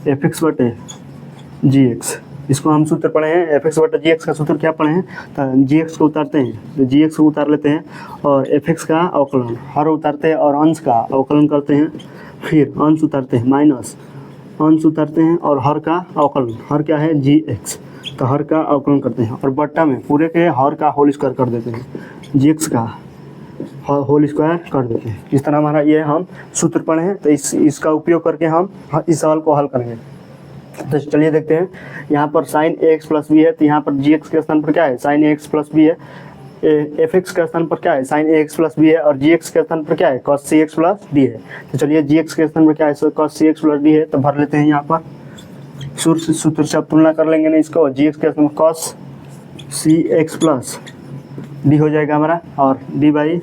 F x बटे जी एक्स, इसको हम सूत्र पढ़े हैं। एफ एक्स बटा जी एक्स का सूत्र क्या पढ़े हैं, तो जी एक्स को उतारते हैं, तो जी एक्स को उतार लेते हैं और एफ एक्स का अवकलन हर उतारते हैं और अंश का अवकलन करते हैं, फिर अंश उतारते हैं माइनस अंश उतारते हैं और हर का अवकलन, हर क्या है जी एक्स, तो हर का अवकलन करते हैं और बट्टा में पूरे के हर का होल स्क्वायर कर देते हैं, जी एक्स का होल स्क्वायर कर देते हैं। इस तरह हमारा ये हम सूत्र पढ़े हैं। तो इसका उपयोग करके हम इस सवाल को हल करेंगे। तो चलिए देखते हैं, यहाँ पर साइन ए एक्स प्लस बी है, तो यहाँ पर जी एक्स के स्थान पर क्या है साइन ए एक्स प्लस बी है, एफ एक्स के स्थान पर क्या है साइन ए एक्स प्लस बी है, और जी एक्स के स्थान पर क्या है कॉस सी एक्स प्लस डी है। तो चलिए जी एक्स के स्थान पर क्या है कॉस सी एक्स प्लस डी है, तो भर लेते हैं यहाँ पर सूत्र से अब तुलना कर लेंगे ना इसको, जी एक्स के स्थान पर कॉस सी एक्स प्लस डी हो जाएगा हमारा, और D by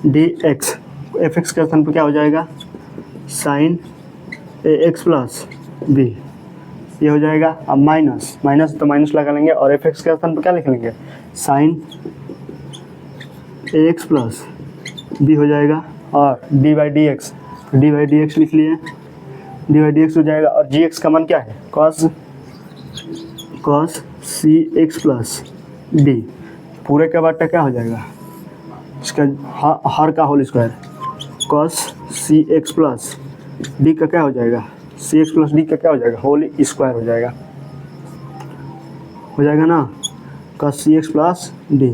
d x F x के स्थान पर क्या हो जाएगा साइन ए एक्स प्लस बी, ये हो जाएगा। अब माइनस तो माइनस लगा लेंगे और एफ एक्स के स्थान पर क्या लिख लेंगे साइन ए एक्स प्लस बी हो जाएगा, और डी बाई डी एक्स लिख लिए, डी बाई डी एक्स हो जाएगा। और जी एक्स का मान क्या है कॉस सी एक्स प्लस डी, पूरे का बट्टा क्या हो जाएगा इसका हर का होल स्क्वायर, कॉस सी एक्स प्लस डी का क्या हो जाएगा सी एक्स प्लस डी का क्या हो जाएगा होल स्क्वायर हो जाएगा ना, कॉस सी एक्स प्लस डी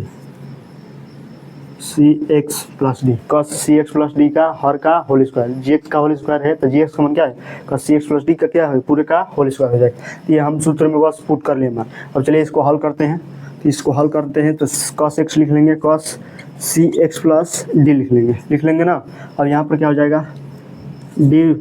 कॉस सी एक्स प्लस डी का हर का होल स्क्वायर, जी एक्स का होल स्क्वायर है तो जी एक्स का मान क्या है कॉस सी एक्स प्लस डी का क्या है पूरे का होल स्क्वायर हो जाएगा। तो ये हम सूत्र में बस पुट कर लिए हमारे। अब चलिए इसको हल करते हैं, तो इसको हल करते हैं तो कॉस एक्स लिख लेंगे, कॉस सी एक्स प्लस डी लिख लेंगे ना। अब यहाँ पर क्या हो जाएगा डी,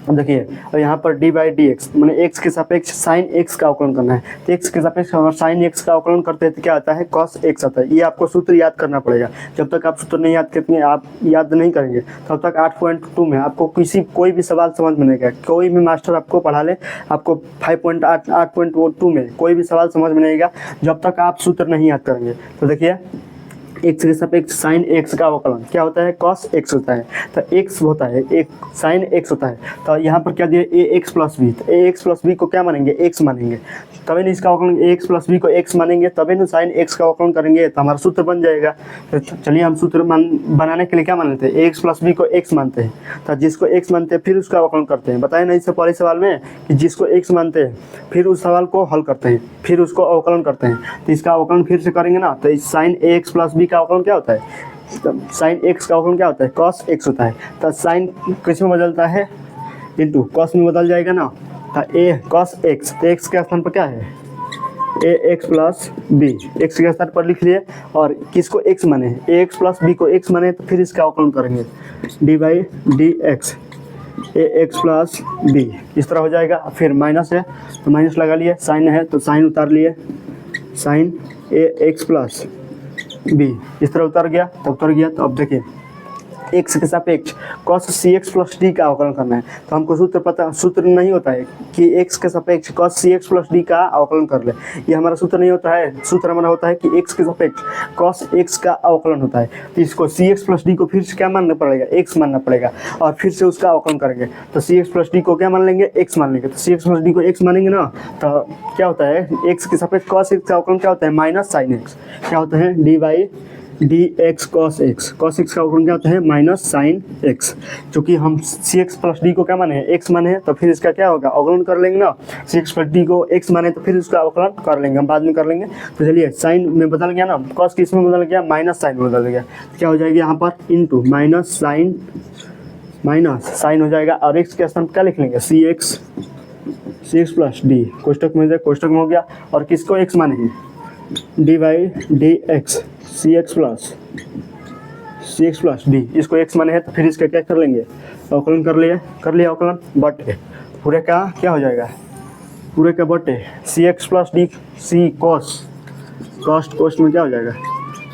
देखिए अब यहाँ पर डी बाई डी एक्स मैंने एक्स के सापेक्ष साइन एक्स का अवकलन करना है, तो एक्स के सापेक्ष अगर साइन एक्स का अवकलन करते हैं तो क्या आता है कॉस एक्स आता है। ये आपको सूत्र याद करना पड़ेगा, जब तक आप सूत्र नहीं याद करेंगे, आप याद नहीं करेंगे तब तक 8.2 में आपको कोई भी सवाल समझ में नहीं आएगा। कोई भी मास्टर आपको पढ़ा ले, आपको 8.2 में कोई भी सवाल समझ में नहीं आएगा जब तक आप सूत्र नहीं याद करेंगे। तो देखिए एक्स के सापेक्ष साइन एक्स का अवकलन क्या होता है, कॉस एक्स होता है। तो एक्स होता है, एक साइन एक्स होता है। तो यहाँ पर क्या दिया, ए एक्स प्लस बी। तो ए एक्स प्लस बी को क्या मानेंगे, एक्स मानेंगे, तभी नहीं इसका अवकलन, ए एक्स प्लस बी को एक्स मानेंगे तभी नहीं साइन एक्स का अवकलन करेंगे, तो हमारा सूत्र बन जाएगा। तो चलिए हम सूत्र बनाने के लिए क्या मान लेते हैं, ए एक्स प्लस बी को एक्स मानते हैं। तो जिसको एक्स मानते हैं फिर उसका अवकलन करते हैं। बताए ना इससे पहले सवाल में कि जिसको एक्स मानते हैं फिर उस सवाल को हल करते हैं, फिर उसको अवकलन करते हैं। तो इसका अवकलन फिर से करेंगे ना, तो इस साइन ए एक्स प्लस बी का अवकलन क्या होता है, साइन एक्स का अवकलन क्या होता है, कॉस एक्स होता है। तो साइन किस में बदलता है, इंटू कॉस में बदल जाएगा ना। तो ए कॉस एक्स, तो एक्स के स्थान पर क्या है, a x plus b, x के स्थान पर लिख लिए। और किसको एक्स माने, ए एक्स प्लस बी को एक्स माने, तो फिर इसका अवकलन करेंगे, d by d x a x plus b, इस तरह हो जाएगा। फिर माइनस है तो माइनस लगा लिए, साइन है तो साइन उतार लिए, साइन ए एक्स प्लस बी इस तरह उतर गया। तो उतर गया तो अब देखिए एक्स के सापेक्ष कॉस सी एक्स प्लस डी का अवकलन करना है। तो हमको सूत्र नहीं होता है कि एक्स के सापेक्ष कॉस सी एक्स प्लस डी का अवकलन कर ले, ये हमारा सूत्र नहीं होता है। सूत्र हमारा होता है कि एक्स के सापेक्ष कॉस एक्स का अवकलन होता है। तो इसको सी एक्स प्लस डी को फिर से क्या मानना पड़ेगा, एक्स मानना पड़ेगा, और फिर से उसका अवकलन करेंगे। तो सी एक्स प्लस डी को क्या मान लेंगे, एक्स मान लेंगे। तो सी एक्स प्लस डी को एक्स मानेंगे ना, तो क्या होता है, एक्स के सापेक्ष कॉस एक्स का अवकलन क्या होता है, माइनस साइन एक्स, क्या होता है, D by d x cos x. Cos x का अवकलन क्या होता है, माइनस साइन एक्स। चूँकि हम सी एक्स प्लस डी को क्या माने हैं, एक्स माने हैं, तो फिर इसका क्या होगा, अवकलन कर लेंगे ना। सी एक्स प्लस डी को एक्स माने तो फिर उसका अवकलन कर लेंगे, हम बाद में कर लेंगे। तो चलिए साइन में बदल गया ना, कॉस किस में बदल गया, माइनस साइन में बदल गया। तो क्या हो जाएगा यहाँ पर, इंटू माइनस साइन हो जाएगा। और एक्स के स्थान पर क्या लिख लेंगे, सी एक्स प्लस डी, कोष्टक में कोष्टक में हो गया। और किसको एक्स माने हैं, d by d x c x plus d, इसको एक्स माने है तो फिर इसका क्या कर लेंगे, अवकलन कर लिया अवकलन, बट पूरे का क्या हो जाएगा, पूरे का बटे सी एक्स प्लस डी, सी कॉस्ट में क्या हो जाएगा,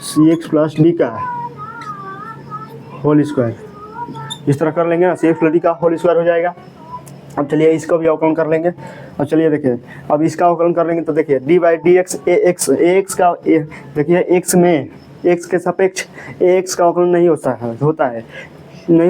सी एक्स प्लस डी का होल स्क्वायर, इस तरह कर लेंगे ना, सी एक्स प्लस डी का होल स्क्वायर हो जाएगा। अब चलिए इसको भी अवकलन कर लेंगे। अब चलिए देखिए, अब इसका अवकलन कर लेंगे तो देखिए D by d x a x का देखिए एक्स में एक्स के सापेक्ष ए एक्स का अवकलन नहीं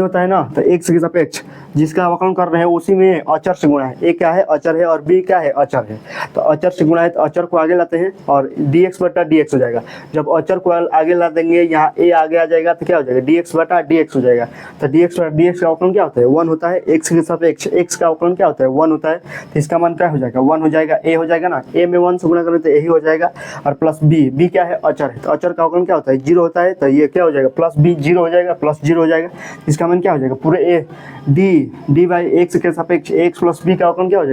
होता है ना। तो एक्स के सापेक्ष जिसका अवकलन कर रहे हैं उसी में अचर से गुणा है, ए क्या है, अचर है, और बी क्या है, अचर है। तो अचर से गुणा है तो अचर को आगे लाते हैं और डी एक्स बटा डी एक्स हो जाएगा। जब अचर को आगे ला देंगे, यहाँ ए आगे आ जाएगा तो क्या हो जाएगा, डी एक्स बटा डी एक्स हो जाएगा। तो डी एक्स बटा डी एक्स का अवकलन क्या होता है, 1 होता है। एक्स के सापेक्ष एक्स का अवकलन क्या होता है, 1 होता है। तो इसका मान क्या हो जाएगा, 1 हो जाएगा, ए हो जाएगा ना, ए में 1 से गुणा करें तो यही हो जाएगा। और प्लस बी क्या है, अचर है, तो अचर का अवकलन क्या होता है, 0 होता है। तो ये क्या हो जाएगा, प्लस बी 0 हो जाएगा, प्लस 0 हो जाएगा। इसका मान क्या हो जाएगा, पूरे ए डी बाई एक्स के सापेक्ष एक्स प्लस बी का अवकलन क्या हो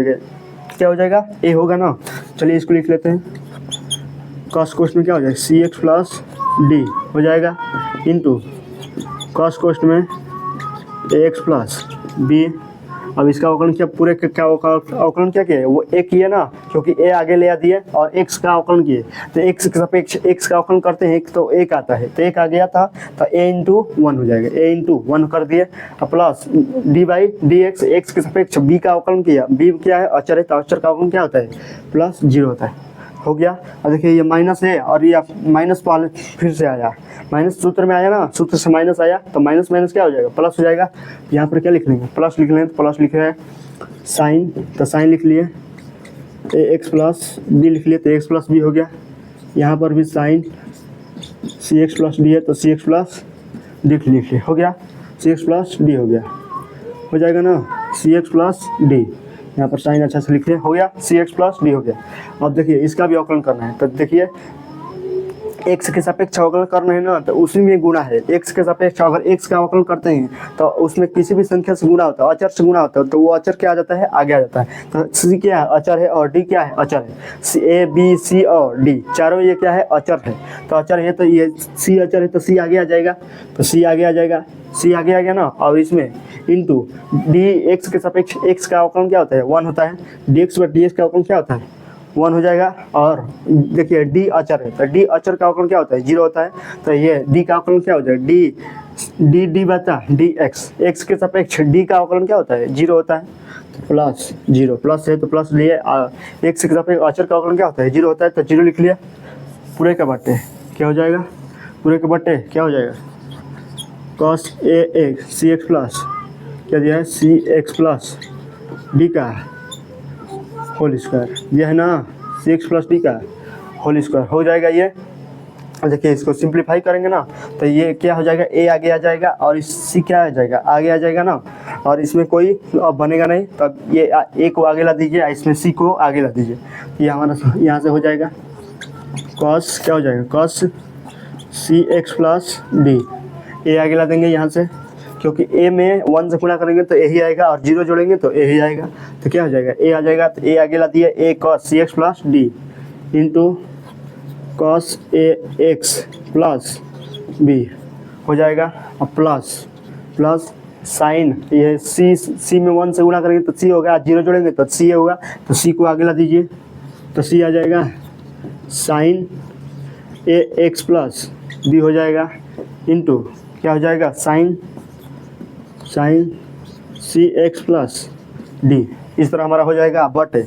जाएगा, ए होगा ना। चलिए इसको लिख लेते हैं, कॉस कोष्ट में क्या हो जाएगा, सी एक्स प्लस डी हो जाएगा, इंटू कॉस कोष्ट में ए एक्स प्लस बी। अब इसका अवकलन क्या, पूरे क्या अवकलन क्या किया है, वो ए किया ना, क्योंकि ए आगे ले आ दिए और एक्स का अवकलन किए। तो एक्स के सापेक्ष एक्स का अवकलन करते हैं तो एक आता है, तो एक आ गया था तो ए इंटू 1 हो जाएगा, ए इंटू 1 कर दिए। Plus d by d x, x के सापेक्ष बी का अवकलन किया, बी क्या है, अचर है, तो अचर का अवकलन क्या होता है, प्लस 0 होता है। हो गया। अब देखिए ये माइनस है और ये माइनस पहले फिर से आया, माइनस सूत्र में आया ना, सूत्र से माइनस आया तो माइनस माइनस क्या हो जाएगा, प्लस हो जाएगा। यहाँ पर क्या लिख लेंगे, प्लस लिख लेंगे, तो प्लस लिख रहे हैं साइन, तो साइन लिख लिए, ए एक्स प्लस बी लिख लिए तो एक्स प्लस बी हो गया। यहाँ पर भी साइन सी एक्स प्लस डी है तो सी एक्स प्लस डी लिख लिए, हो गया, सी एक्स प्लस डी हो गया, हो जाएगा ना, सी एक्स प्लस डी। यहाँ पर साइन अच्छा से लिखिए, हो गया, सी एक्स प्लस डी हो गया। अब देखिए इसका भी अवकलन करना है, तो देखिए एक्स के सापेक्ष अवकलन करना है ना, तो उसी में गुणा है। एक्स के सापेक्ष अगर एक्स का अवकलन करते हैं तो उसमें किसी भी संख्या से गुणा होता है, अचर से गुणा होता है, तो वो अचर क्या आ जाता है, आगे आ जाता है। तो सी क्या है, अचर है, और डी क्या है, अचर है। ए बी सी और डी चारों ये क्या है, अचर है। तो अचर है तो ये सी अचर है तो सी आगे आ जाएगा, तो सी आगे आ जाएगा, सी आगे आ गया ना। और इसमें इंटू डी एक्स के सापेक्ष एक्स का अवकलन क्या होता है, 1 होता है। D x but D x का अवकलन क्या होता है, 1 हो जाएगा। और देखिए डी अचर है तो डी अचर का अवकलन क्या होता है, 0 होता है। तो ये डी का अवकलन क्या होता है, डी बचा डी एक्स, एक्स के सापेक्ष डी का अवकलन क्या होता है, 0 होता है। तो प्लस 0, प्लस है तो प्लस लिए, एक्स के सापेक्ष अचर का अवकलन क्या होता है, 0 होता है, तो 0 लिख लिया, पूरे का बाटे क्या हो जाएगा, पूरे के बटे क्या हो जाएगा cos ए एक्स सी एक्स प्लस क्या दिया है सी एक्स प्लस डी का होल स्क्वायर दिया है ना, सी एक्स प्लस डी का होल स्क्वायर हो जाएगा ये। देखिए इसको सिंप्लीफाई करेंगे ना तो ये क्या हो जाएगा, ए आगे आ जाएगा और इस सी क्या आ जाएगा, आगे आ जाएगा ना, और इसमें कोई अब बनेगा नहीं, तब ये ए को आगे ला दीजिए, इसमें सी को आगे ला दीजिए, ये हमारा यहाँ से हो जाएगा कॉस क्या हो जाएगा कॉस सी एक्स प्लस डी, ए आगे ला देंगे यहाँ से, क्योंकि ए में 1 से गुणा करेंगे तो ए ही आएगा और 0 जोड़ेंगे तो ए ही आएगा, तो क्या हो जाएगा ए आ जाएगा, तो ए आगे ला दिया A cos C x plus D into cos A x plus B हो जाएगा, और प्लस साइन ये सी में 1 से गुणा करेंगे तो सी होगा, 0 जोड़ेंगे तो सी होगा, तो सी को आगे ला दीजिए, तो सी आ जाएगा साइन ए एक्स प्लस बी हो जाएगा इंटू क्या हो जाएगा साइन सी एक्स प्लस डी। इस तरह हमारा हो जाएगा बटे,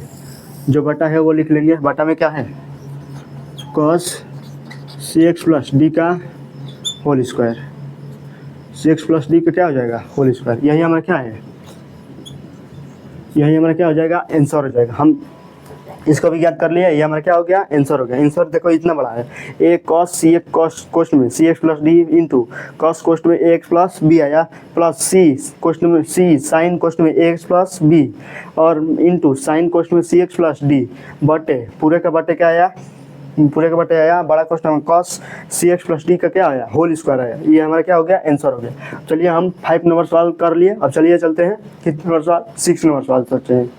जो बटा है वो लिख लेंगे, बटा में क्या है कॉस सी एक्स प्लस डी का होल स्क्वायर, सी एक्स प्लस डी का क्या हो जाएगा होल स्क्वायर, यही हमारा क्या है, यही हमारा क्या हो जाएगा आंसर हो जाएगा। हम इसको भी याद कर लिया, ये हमारा क्या हो गया आंसर हो गया। आंसर देखो इतना बड़ा है, a cos C x cos कोष्ट में c x plus D into cos कोष्ट में ए एक्स प्लस बी आया, प्लस सी कोष्ट में सी साइन कोष्ट में ए एक्स प्लस बी और इंटू साइन कोष्ट में सी एक्स प्लस डी बटे पूरे का बटे क्या आया, पूरे के बटे आया बड़ा क्वेश्चन कॉस सी एक्स प्लस डी का क्या आया होल स्क्वायर आया, ये हमारा क्या हो गया आंसर हो गया। चलिए हम 5 नंबर सवाल कर लिए, अब चलिए चलते हैं कितने नंबर सवाल 6 नंबर सवाल करते हैं।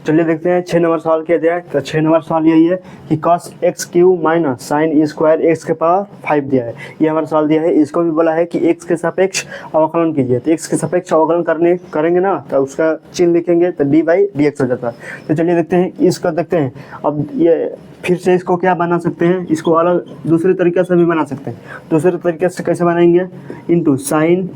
चलिए देखते हैं 6 नंबर सवाल क्या दिया है, तो 6 नंबर सवाल यही है कि cos x Q minus sine square x के पावर 5 दिया है, ये हमारा सवाल दिया है। इसको भी बोला है कि x के सापेक्ष अवकलन कीजिए, तो x के सापेक्ष अवकलन करेंगे ना तो उसका चिन्ह लिखेंगे तो डी बाई डी एक्स हो जाता है। तो चलिए देखते हैं इसको, देखते हैं अब ये फिर से इसको क्या बना सकते हैं, इसको अलग दूसरे तरीके से भी बना सकते हैं। दूसरे तरीके से कैसे बनाएंगे, इंटू साइन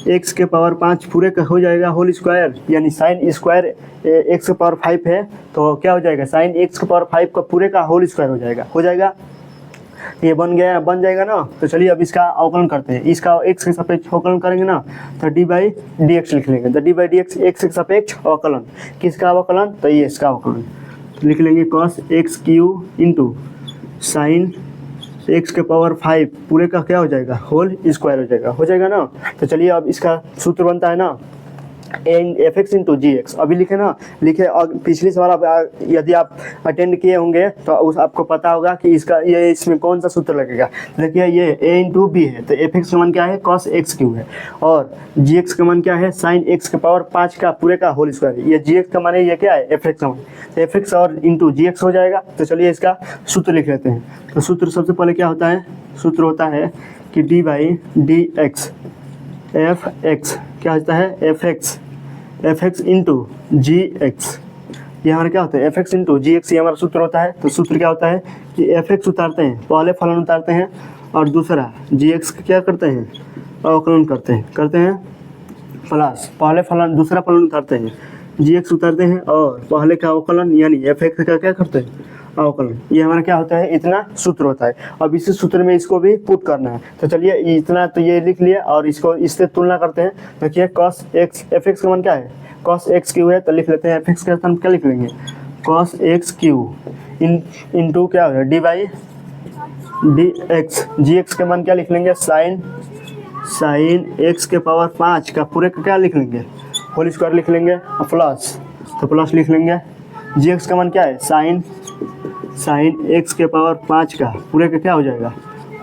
एक्स के पावर 5 पूरे का हो जाएगा होल स्क्वायर, यानी साइन स्क्वायर एक्स के पावर 5 है तो क्या हो जाएगा साइन एक्स के पावर 5 का पूरे का होल स्क्वायर हो जाएगा। ये बन जाएगा ना। तो चलिए अब इसका अवकलन करते हैं, इसका एक्स के सापेक्ष अवकलन करेंगे ना तो डी बाई डी एक्स लिख लेंगे, तो D by d x x के सापेक्ष अवकलन, किसका अवकलन, तो ये इसका अवकलन, तो लिख लेंगे cos x cube into sine x के पावर 5 पूरे का क्या हो जाएगा होल स्क्वायर हो जाएगा ना। तो चलिए अब इसका सूत्र बनता है ना एफ एक्स इंटू जी एक्स, अभी लिखे ना, लिखे और पिछली सवाल आप यदि आप अटेंड किए होंगे तो उस आपको पता होगा कि इसका ये इसमें कौन सा सूत्र लगेगा। देखिए ये ए इंटू बी है तो एफ एक्स का मान क्या है कॉस एक्स क्यू है, और जी एक्स का मान क्या है साइन एक्स के पावर 5 का पूरे का होल स्क्वायर है, ये जी एक्स का मान है, ये क्या है एफ एक्स का मान, तो एफ एक्स और इंटू जी एक्स हो जाएगा। तो चलिए इसका सूत्र लिख लेते हैं। तो सूत्र सबसे पहले क्या होता है, सूत्र होता है कि D by d x F x क्या होता है एफ एक्स इंटू जी एक्स, ये हमारा क्या होता है एफ एक्स इंटू जी एक्स, ये हमारा सूत्र होता है। तो सूत्र क्या होता है कि एफ एक्स उतारते हैं, पहले फलन उतारते हैं और दूसरा जी एक्स का क्या करते हैं अवकलन करते हैं प्लस पहले फलन दूसरा फलन उतारते हैं, जी एक्स उतारते हैं और पहले का अवकलन यानी एफ एक्स का क्या करते हैं अवकलन, ये हमारा क्या होता है इतना सूत्र होता है। अब इसी सूत्र में इसको भी पुट करना है। तो चलिए इतना तो ये लिख लिया और इसको इससे तुलना करते हैं। देखिए कॉस एक्स एफ एक्स का मान क्या है कॉस एक्स क्यू है, तो लिख लेते हैं एफ एक्स का स्थान क्या लिख लेंगे कॉस एक्स क्यू इंटू क्या हो d by d x, g x का मान क्या लिख लेंगे साइन एक्स के पावर 5 का पूरे का क्या लिख लेंगे होल स्क्वायर लिख लेंगे और प्लस लिख लेंगे, जी एक्स का मान क्या है साइन एक्स के पावर 5 का पूरे का क्या हो जाएगा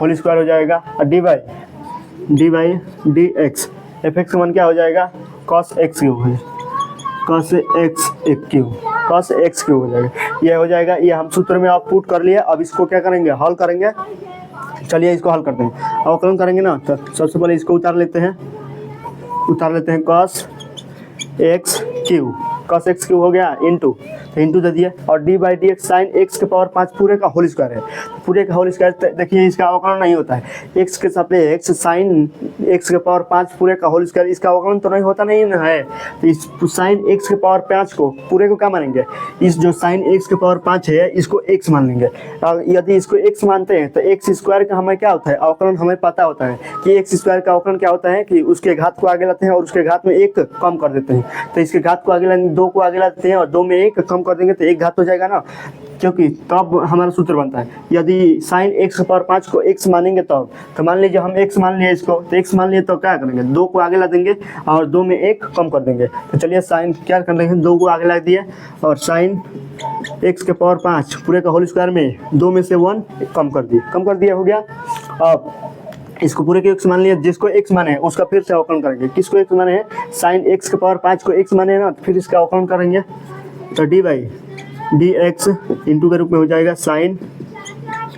होल स्क्वायर हो जाएगा, और D by d x F x का मान क्या हो जाएगा कॉस एक्स क्यू है, कॉस एक्स क्यू हो जाएगा, ये हो जाएगा। ये हम सूत्र में आप पुट कर लिए। अब इसको क्या करेंगे हल करेंगे। चलिए इसको हल करते हैं, अवकलन करेंगे ना तो सबसे पहले इसको उतार लेते हैं cos x Q cos x cube हो गया इंटू, तो इंटू दे दिए, और D by d x sine x के पावर 5 पूरे का होल स्क्वायर है, पूरे का होल स्क्वायर देखिए इसका अवकलन नहीं होता है, एक्स के सापेक्ष साइन एक्स के पावर 5 पूरे का होल स्क्वायर, इसका अवकलन तो नहीं होता नहीं है, तो इस साइन एक्स के पावर 5 को पूरे को क्या मानेंगे, इस जो साइन एक्स के पावर 5 है इसको एक्स मान लेंगे, और यदि इसको एक्स मानते हैं तो एक्स स्क्वायर का हमें क्या होता है अवकलन हमें पता होता है कि एक्स स्क्वायर का अवकलन क्या होता है कि उसके घात को आगे लाते हैं और उसके घात में एक कम कर देते हैं, तो इसके घात को आगे लाएंगे 2 को आगे लाते हैं और 2 में एक कम कर देंगे तो एक घात हो जाएगा ना, क्योंकि तब हमारा सूत्र बनता है यदि साइन एक्स के पावर 5 को एक्स मानेंगे तब, तो मान लीजिए हम एक्स मान लिए इसको, तो एक्स मान लिए तो क्या करेंगे 2 को आगे ला देंगे और 2 में एक कम कर देंगे, तो चलिए साइन क्या कर देंगे 2 को आगे ला दिए और साइन एक्स के पावर 5 पूरे का होल स्क्वायर में 2 में से 1 कम कर दिए हो गया। अब इसको पूरे के एक्स मान लिया, जिसको एक्स माने है उसका फिर से अवकलन करेंगे, किसको एक्स माने हैं साइन एक्स के पावर 5 को एक्स माने है ना, तो फिर इसका अवकलन करेंगे, तो D by d x into के रूप में हो जाएगा साइन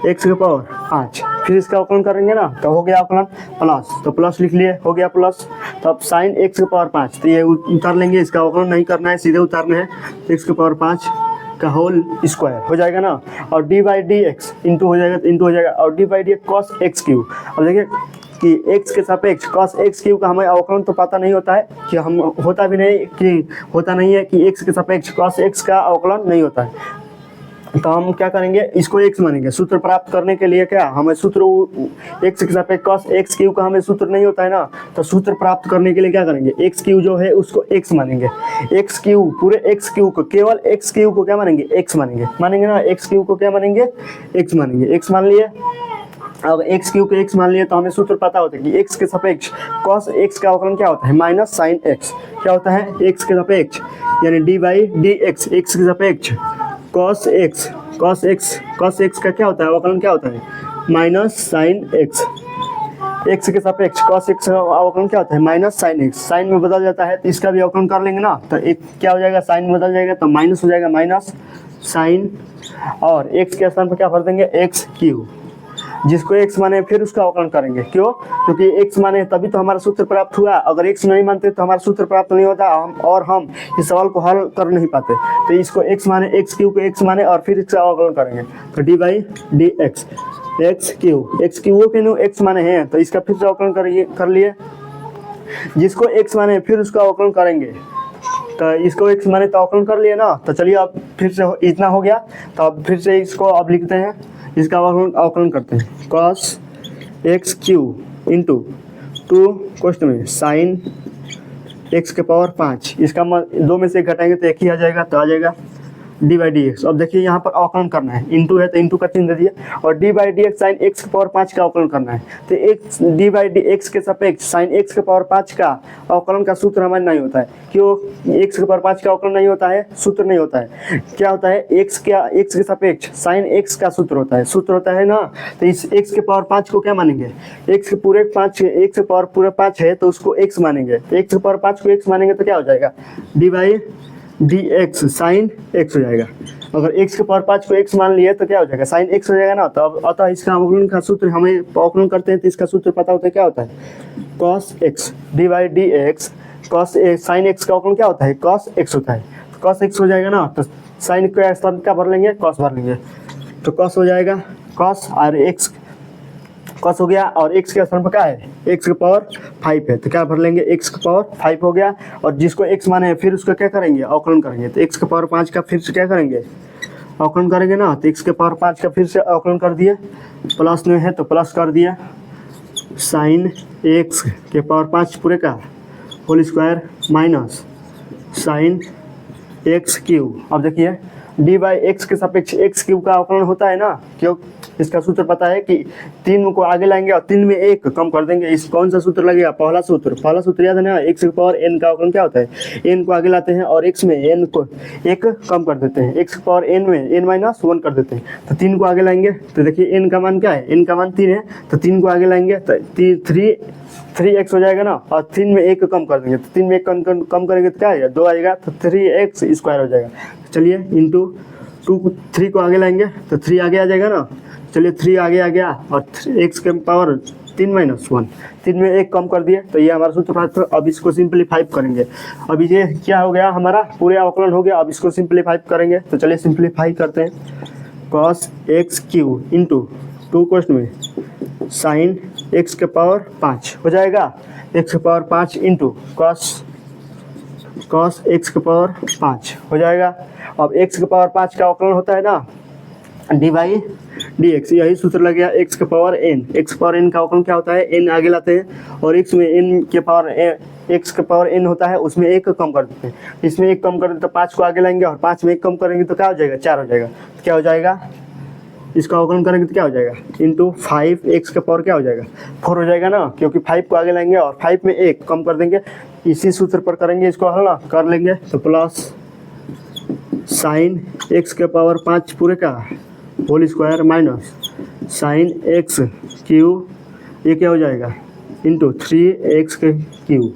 एक्स के पावर 5, फिर इसका अवकलन करेंगे ना तो हो गया अवकलन प्लस, तो प्लस लिख लिए हो गया प्लस, तो अब साइन एक्स के पावर 5 तो ये उतार लेंगे, इसका अवकलन नहीं करना है सीधे उतारना है, एक्स के पावर 5 का होल स्क्वायर हो जाएगा ना, और D by d x into हो जाएगा, इंटू हो जाएगा और D by d x cos x cube. अब देखिए कि x के सापेक्ष कॉस एक्स क्यूब का हमें अवकलन तो पता नहीं होता है कि हम होता भी नहीं कि होता नहीं है कि x के सापेक्ष कॉस एक्स का अवकलन नहीं होता है, तो हम क्या करेंगे इसको x मानेंगे, सूत्र प्राप्त करने के लिए क्या हमें सूत्र x के सापेक्ष कॉस एक्स क्यूब का हमें सूत्र नहीं होता है ना, तो सूत्र प्राप्त करने के लिए क्या करेंगे x क्यूब जो है उसको x मानेंगे, x क्यूब पूरे x क्यूब को केवल x क्यूब को क्या मानेंगे x मानेंगे ना, x क्यूब को क्या मानेंगे x मानेंगे, x मान लिए। अब x क्यूब को x मान लिए तो हमें सूत्र पता होता है कि x के सापेक्ष cos x का अवकलन क्या होता है माइनस साइन x, क्या होता है x के सापेक्ष यानी d by d x, x के सापेक्ष cos x का क्या होता है अवकलन क्या होता है माइनस साइन x, x के सापेक्ष cos x का अवकलन क्या होता है माइनस साइन x, साइन में बदल जाता है तो इसका भी अवकलन कर लेंगे ना, तो एक क्या हो जाएगा साइन बदल जाएगा तो माइनस हो जाएगा माइनस साइन, और x के स्थान पर क्या भर देंगे x क्यूब, जिसको x माने फिर उसका अवकलन करेंगे, क्यों क्योंकि x माने तभी तो हमारा सूत्र प्राप्त हुआ, अगर x नहीं मानते तो हमारा सूत्र प्राप्त नहीं होता और हम इस सवाल को हल कर नहीं पाते, तो इसको x माने x क्यूब को x माने और फिर इसका अवकलन करेंगे, तो D by d x x cube के नो x माने हैं तो इसका फिर से अवकलन कर लिए, जिसको x माने फिर उसका अवकलन करेंगे, तो इसको x माने तो अवकलन कर लिए ना, तो चलिए अब फिर से इतना हो गया, तो अब फिर से इसको अब लिखते हैं, इसका अवकलन करते हैं कॉस एक्स क्यूब इंटू 2 कोष्ठ में साइन एक्स के पावर 5, इसका 2 में से घटाएंगे तो एक ही आ जाएगा, तो आ जाएगा डी बाई डी एक्स। अब देखिए यहाँ पर अवकलन करना है, इंटू है तो इंटू का चिन्ह दे दिए, और D by d x sine x के पावर 5 का अवकलन करना है, तो x D by d x के सापेक्ष साइन एक्स के पावर 5 का अवकलन का सूत्र हमारे नहीं होता है, क्यों एक्स के पावर 5 का अवकलन नहीं होता है, सूत्र नहीं होता है, क्या होता है एक्स के सापेक्ष साइन एक्स का सूत्र होता है ना, तो इस एक्स के पावर 5 को क्या मानेंगे, एक्स के पूरे 5 एक्स के पावर पूरे 5 है तो उसको एक्स मानेंगे, तो एक्स के पावर 5 को एक्स मानेंगे तो क्या हो जाएगा d by d x sine x हो जाएगा, अगर x के पावर 5 को x मान लिए तो क्या हो जाएगा साइन x हो जाएगा ना, तो अब अतः इसका अवकलन का सूत्र हमें अवकलन करते हैं तो इसका सूत्र पता होता है क्या होता है cos x d by d x cos sine x का अवकलन क्या होता है cos x होता है, तो cos x हो जाएगा ना, तो साइन का स्थान क्या भर लेंगे cos भर लेंगे, तो cos हो जाएगा cos और x cos हो गया, और x के स्थान पर क्या है x के पावर 5 है तो क्या भर लेंगे x के पावर 5 हो गया, और जिसको x माने फिर उसका क्या करेंगे अवकलन करेंगे, तो x के पावर 5 का फिर से क्या करेंगे अवकलन करेंगे ना, तो x के पावर 5 का फिर से अवकलन कर दिए, प्लस में है तो प्लस कर दिया साइन x के पावर 5 पूरे का whole square minus sine x cube. अब देखिए डी बाई एक्स के सापेक्ष एक्स क्यूब का अवकलन होता है ना, क्यों इसका सूत्र पता है कि 3 को आगे लाएंगे और 3 में 1 कम कर देंगे, इस कौन सा सूत्र लगेगा पहला सूत्र याद है ना, x के पावर n का अवकलन क्या होता है n को आगे लाते हैं और x में n को 1 कम कर देते हैं, x के पावर n में n माइनस 1 कर देते हैं, तो 3 को आगे लाएंगे तो देखिए n का मान क्या है, n का मान 3 है, तो 3 को आगे लाएंगे तो 3x हो जाएगा ना, और 3 में 1 कम कर देंगे, तो 3 में 1 कम करेंगे तो क्या आएगा 2 आएगा, तो 3x स्क्वायर हो जाएगा, चलिए इंटू 3 को आगे लाएंगे तो 3 आगे आ जाएगा ना, चलिए 3 आगे आ गया, और x के पावर 3 माइनस 1, 3 में 1 कम कर दिए तो ये हमारा सूत्र प्राप्त। अब इसको सिंप्लीफाई करेंगे। अब ये क्या हो गया हमारा पूरे अवकलन हो गया। अब इसको सिंप्लीफाई करेंगे तो चलिए सिंप्लीफाई करते हैं। Cos x cube into 2 question में साइन एक्स के पावर 5 हो जाएगा, एक्स के पावर 5 इंटू कॉस एक्स के पावर 5 हो जाएगा। अब एक्स के पावर 5 का अवकलन होता है ना डी बाई डी एक्स, यही सूत्र लग गया। एक्स के power n, x power n का अवकलन क्या होता है, एन आगे लाते हैं और एक्स में एन के पावर एक्स के पावर एन होता है, उसमें 1 कम कर देते हैं। इसमें 1 कम कर देते तो 5 को आगे लाएंगे और 5 में 1 कम करेंगे तो क्या हो जाएगा, 4 हो जाएगा। तो क्या हो जाएगा, इसका अवकलन करेंगे तो क्या हो जाएगा, इंटू 5 एक्स का पावर क्या हो जाएगा 4 हो जाएगा ना, क्योंकि 5 को आगे लाएंगे और 5 में 1 कम कर देंगे। इसी सूत्र पर करेंगे इसको हल ना, कर लेंगे तो प्लस साइन एक्स के पावर 5 पूरे का whole square minus sine x cube, ये क्या हो जाएगा इंटू 3x के क्यू,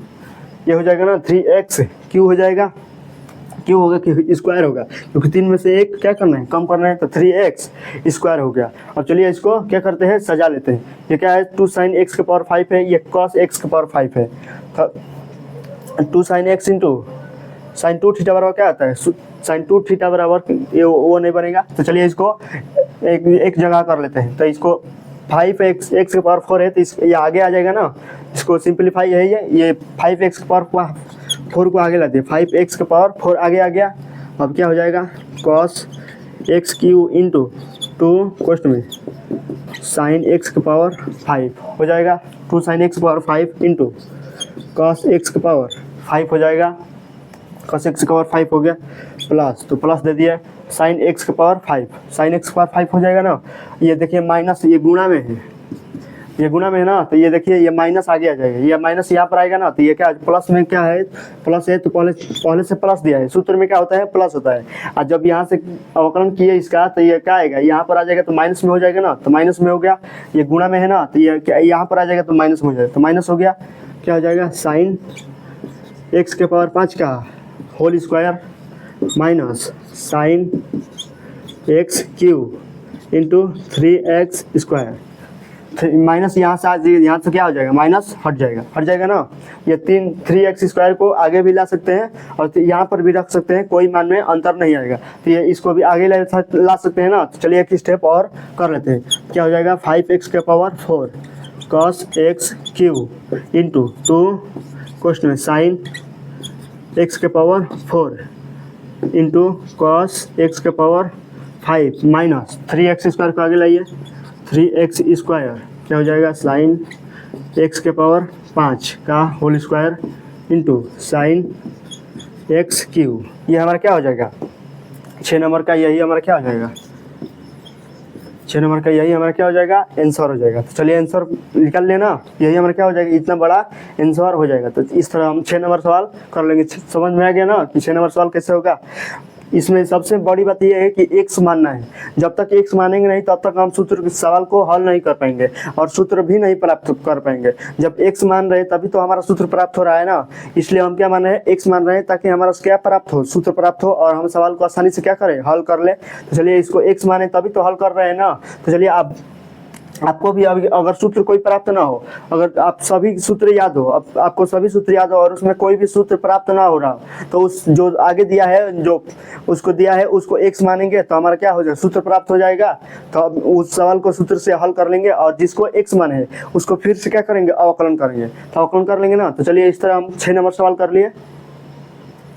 ये हो जाएगा ना 3x क्यू हो जाएगा। क्यों होगा कि स्क्वायर होगा, क्योंकि 3 में से 1 क्या करना है, कम करना है, तो 3x स्क्वायर हो गया। अब चलिए इसको क्या करते हैं, सजा लेते हैं। ये क्या है 2 साइन एक्स के पावर 5 है, ये cos x के पावर 5 है। तो 2 sine x into sine 2 theta बराबर क्या आता है, साइन 2 थीटा बराबर ये वो नहीं बनेगा। तो चलिए इसको एक जगह कर लेते हैं। तो इसको 5x के पावर 4 है तो ये आगे आ जाएगा ना, इसको सिंप्लीफाई यही है, ये 5x के पावर 4 को आगे लाते हैं, 5x के पावर 4 आगे आ गया। अब क्या हो जाएगा cos x Q into 2 question में साइन x के पावर 5 हो जाएगा। 2 साइन x के पावर 5 इंटू cos x के पावर 5 हो जाएगा, cos x के पावर 5 हो गया प्लस, तो प्लस दे दिया साइन x के पावर 5, साइन x के पावर 5 हो जाएगा ना। ये देखिए माइनस, ये गुणा में है, ये गुणा में है ना, तो ये देखिए ये माइनस आगे आ जाएगा, ये माइनस यहाँ पर आएगा ना, तो ये क्या प्लस में क्या है, प्लस है तो पहले से प्लस दिया है, सूत्र में क्या होता है प्लस होता है। और जब यहाँ से अवकलन किए इसका तो ये क्या आएगा, यहाँ पर आ जाएगा तो माइनस में हो जाएगा ना, तो माइनस में हो गया। ये गुणा में है ना, तो ये क्या यहाँ पर आ जाएगा तो माइनस में हो जाएगा, तो माइनस हो गया। क्या हो जाएगा साइन एक्स के पावर 5 का whole square minus sine x cube into 3x square, माइनस यहाँ से आ जाएगा, यहाँ से क्या हो जाएगा माइनस हट जाएगा ना। ये 3x स्क्वायर को आगे भी ला सकते हैं और यहाँ पर भी रख सकते हैं, कोई मान में अंतर नहीं आएगा। तो ये इसको भी आगे ला सकते हैं ना। तो चलिए एक स्टेप और कर लेते हैं। क्या हो जाएगा 5x के power 4 cos x Q into 2 question में साइन x के पावर 4 इंटू cos x के पावर 5 माइनस 3x स्क्वायर को आगे लाइए, 3x स्क्वायर क्या हो जाएगा साइन x के पावर 5 का whole square into sine x cube. ये हमारा क्या हो जाएगा 6 नंबर का, यही हमारा क्या हो जाएगा 6 नंबर का, यही हमारा क्या हो जाएगा आंसर हो जाएगा। तो चलिए आंसर निकाल लेना, यही हमारा क्या हो जाएगा, इतना बड़ा आंसर हो जाएगा। तो इस तरह हम 6 नंबर सवाल कर लेंगे। समझ में आ गया ना कि 6 नंबर सवाल कैसे होगा। इसमें सबसे बड़ी बात यह है कि x मानना है, जब तक x मानेंगे नहीं तब तक हम सूत्र के सवाल को हल नहीं कर पाएंगे और सूत्र भी नहीं प्राप्त कर पाएंगे। जब x मान रहे तभी तो हमारा सूत्र प्राप्त हो रहा है ना, इसलिए हम क्या मान रहे हैं x मान रहे हैं ताकि हमारा क्या प्राप्त हो, सूत्र प्राप्त हो और हम सवाल को आसानी से क्या करें हल कर ले। तो चलिए इसको x माने तभी तो हल कर रहे हैं ना। तो चलिए आपको भी अगर सूत्र कोई प्राप्त ना हो, अगर आप सभी सूत्र याद हो, आपको सभी सूत्र याद हो और उसमें कोई भी सूत्र प्राप्त ना हो रहा, तो उस जो आगे दिया है, जो उसको दिया है उसको x मानेंगे तो हमारा क्या हो जाएगा सूत्र प्राप्त हो जाएगा। तो अब उस सवाल को सूत्र से हल कर लेंगे और जिसको x माने है उसको फिर से क्या करेंगे अवकलन करेंगे, तो अवकलन कर लेंगे ना। तो चलिए इस तरह हम 6 नंबर सवाल कर लिए।